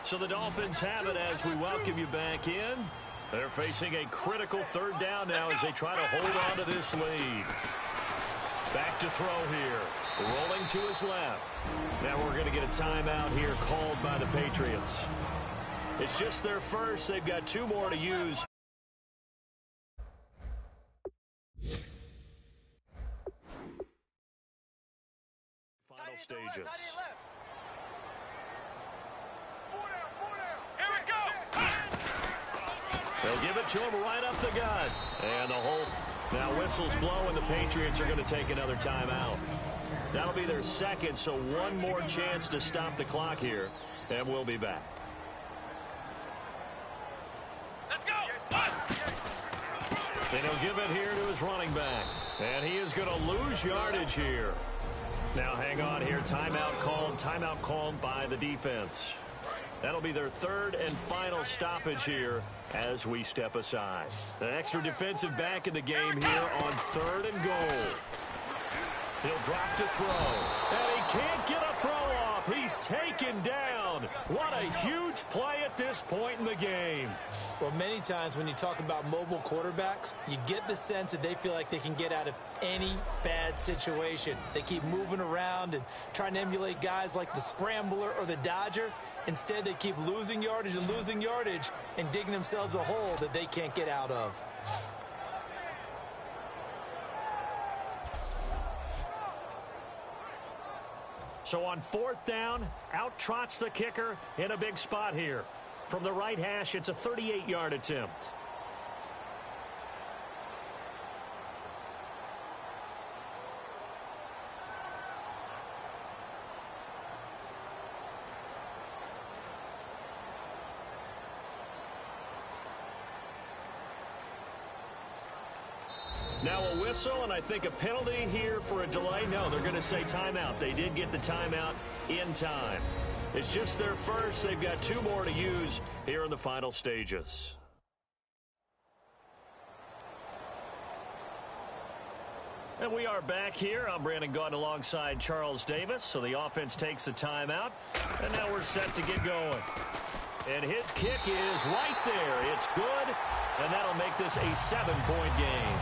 So the Dolphins have it as we welcome you back in. They're facing a critical 3rd down now as they try to hold on to this lead. Back to throw here. Rolling to his left. Now we're going to get a timeout here called by the Patriots. It's just their first. They've got 2 more to use. Final stages. Here we go. They'll give it to him right up the gut. And the whole now whistle's blowing. The Patriots are going to take another timeout. That'll be their second, so one more chance to stop the clock here, and we'll be back. Let's go. And he'll give it here to his running back. And he is going to lose yardage here. Now hang on here. Timeout called by the defense. That'll be their third and final stoppage here as we step aside. An extra defensive back in the game here on 3rd and goal. He'll drop to throw. And he can't get a throw off. He's taken down. What a huge play at this point in the game. Well, many times when you talk about mobile quarterbacks, you get the sense that they feel like they can get out of any bad situation. They keep moving around and trying to emulate guys like the Scrambler or the Dodger. Instead, they keep losing yardage and digging themselves a hole that they can't get out of. So on 4th down, out trots the kicker in a big spot here. From the right hash, it's a 38-yard attempt. Now a whistle, and I think a penalty here for a delay. No, they're going to say timeout. They did get the timeout in time. It's just their first. They've got 2 more to use here in the final stages. And we are back here. I'm Brandon Gaunt alongside Charles Davis. So the offense takes the timeout, and now we're set to get going. And his kick is right there. It's good, and that'll make this a 7-point game.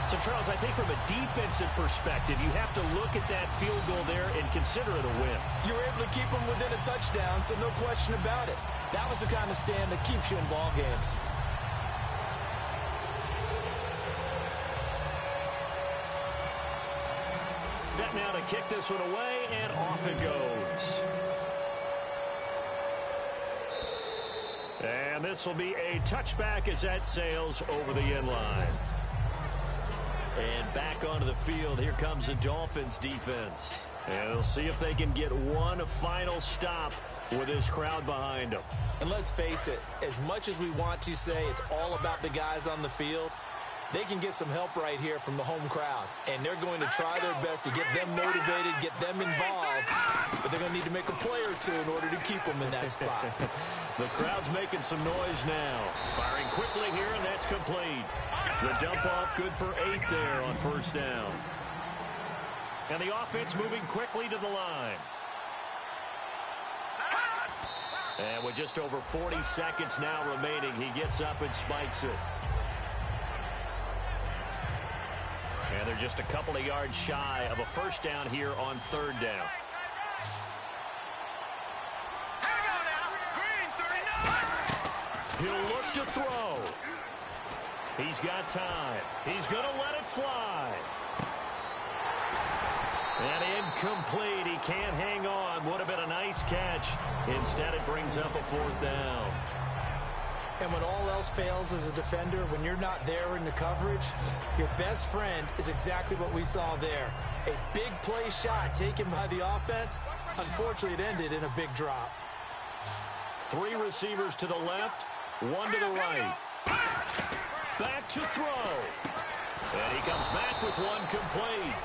So, Charles, I think from a defensive perspective, you have to look at that field goal there and consider it a win. You were able to keep them within a touchdown, so no question about it. That was the kind of stand that keeps you in ball games. Set now to kick this one away, and off it goes. And this will be a touchback as that sails over the end line. And back onto the field, here comes the Dolphins defense. And they'll see if they can get one final stop with this crowd behind them. And let's face it, as much as we want to say it's all about the guys on the field, they can get some help right here from the home crowd. And they're going to try their best to get them motivated, get them involved. But they're going to need to make a play or two in order to keep them in that spot. The crowd's making some noise now. Firing quickly here, and that's complete. The dump off good for 8 there on 1st down. And the offense moving quickly to the line. And with just over 40 seconds now remaining, he gets up and spikes it. And they're just a couple of yards shy of a 1st down here on 3rd down. He'll look to throw. He's got time. He's going to let it fly. And incomplete. He can't hang on. Would have been a nice catch. Instead, it brings up a 4th down. And when all else fails as a defender, when you're not there in the coverage, your best friend is exactly what we saw there. A big play shot taken by the offense. Unfortunately, it ended in a big drop. 3 receivers to the left, 1 to the right. Back to throw. And he comes back with 1 complete.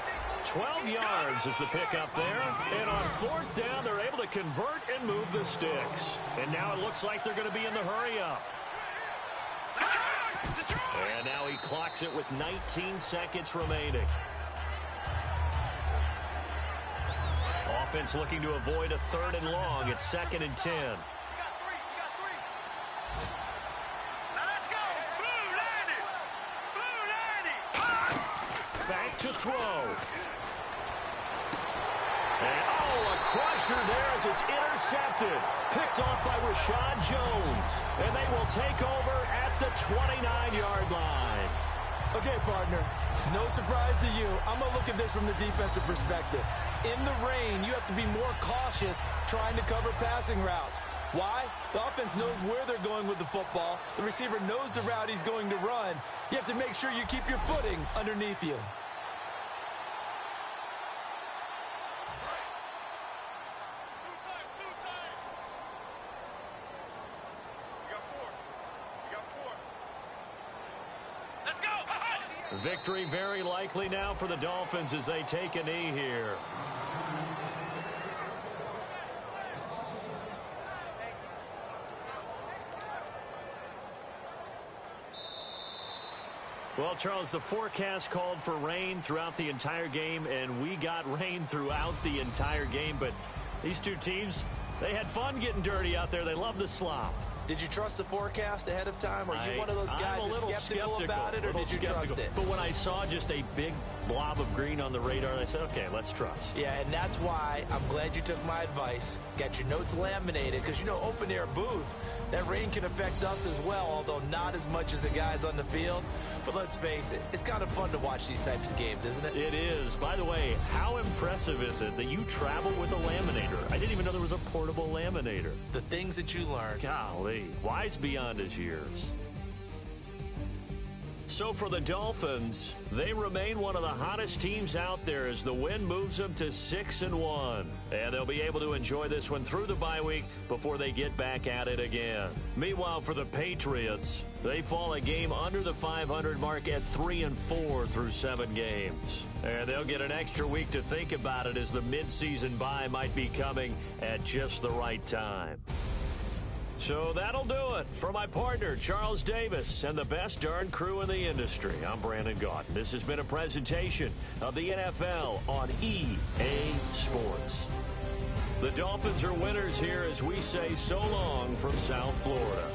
12 yards is the pickup there. And on 4th down, they're able to convert and move the sticks. And now it looks like they're going to be in the hurry-up. And now he clocks it with 19 seconds remaining. Offense looking to avoid a 3rd and long. It's 2nd and 10. Back to throw. And, oh, a crusher there as it's intercepted. Picked off by Rashad Jones. And they will take over at the 29-yard line. Okay, partner, no surprise to you. I'm going to look at this from the defensive perspective. In the rain, you have to be more cautious trying to cover passing routes. Why? The offense knows where they're going with the football. The receiver knows the route he's going to run. You have to make sure you keep your footing underneath you. Victory very likely now for the Dolphins as they take a knee here. Well, Charles, the forecast called for rain throughout the entire game, and we got rain throughout the entire game. But these two teams, they had fun getting dirty out there. They love the slop. Did you trust the forecast ahead of time? Are you one of those guys that's skeptical about it, or did you trust it? But when I saw just a big blob of green on the radar, I said, okay, let's trust. Yeah, and that's why I'm glad you took my advice. Got your notes laminated, because, you know, open-air booth, that rain can affect us as well, although not as much as the guys on the field. But let's face it, it's kind of fun to watch these types of games, isn't it? It is. By the way, how impressive is it that you travel with a laminator? I didn't even know there was a portable laminator. The things that you learn. Golly, wise beyond his years. So for the Dolphins, they remain one of the hottest teams out there as the win moves them to 6-1. And they'll be able to enjoy this one through the bye week before they get back at it again. Meanwhile, for the Patriots, they fall a game under the 500 mark at 3-4 through 7 games. And they'll get an extra week to think about it as the midseason bye might be coming at just the right time. So that'll do it. For my partner, Charles Davis, and the best darn crew in the industry, I'm Brandon Gaudin. This has been a presentation of the NFL on EA Sports. The Dolphins are winners here as we say so long from South Florida.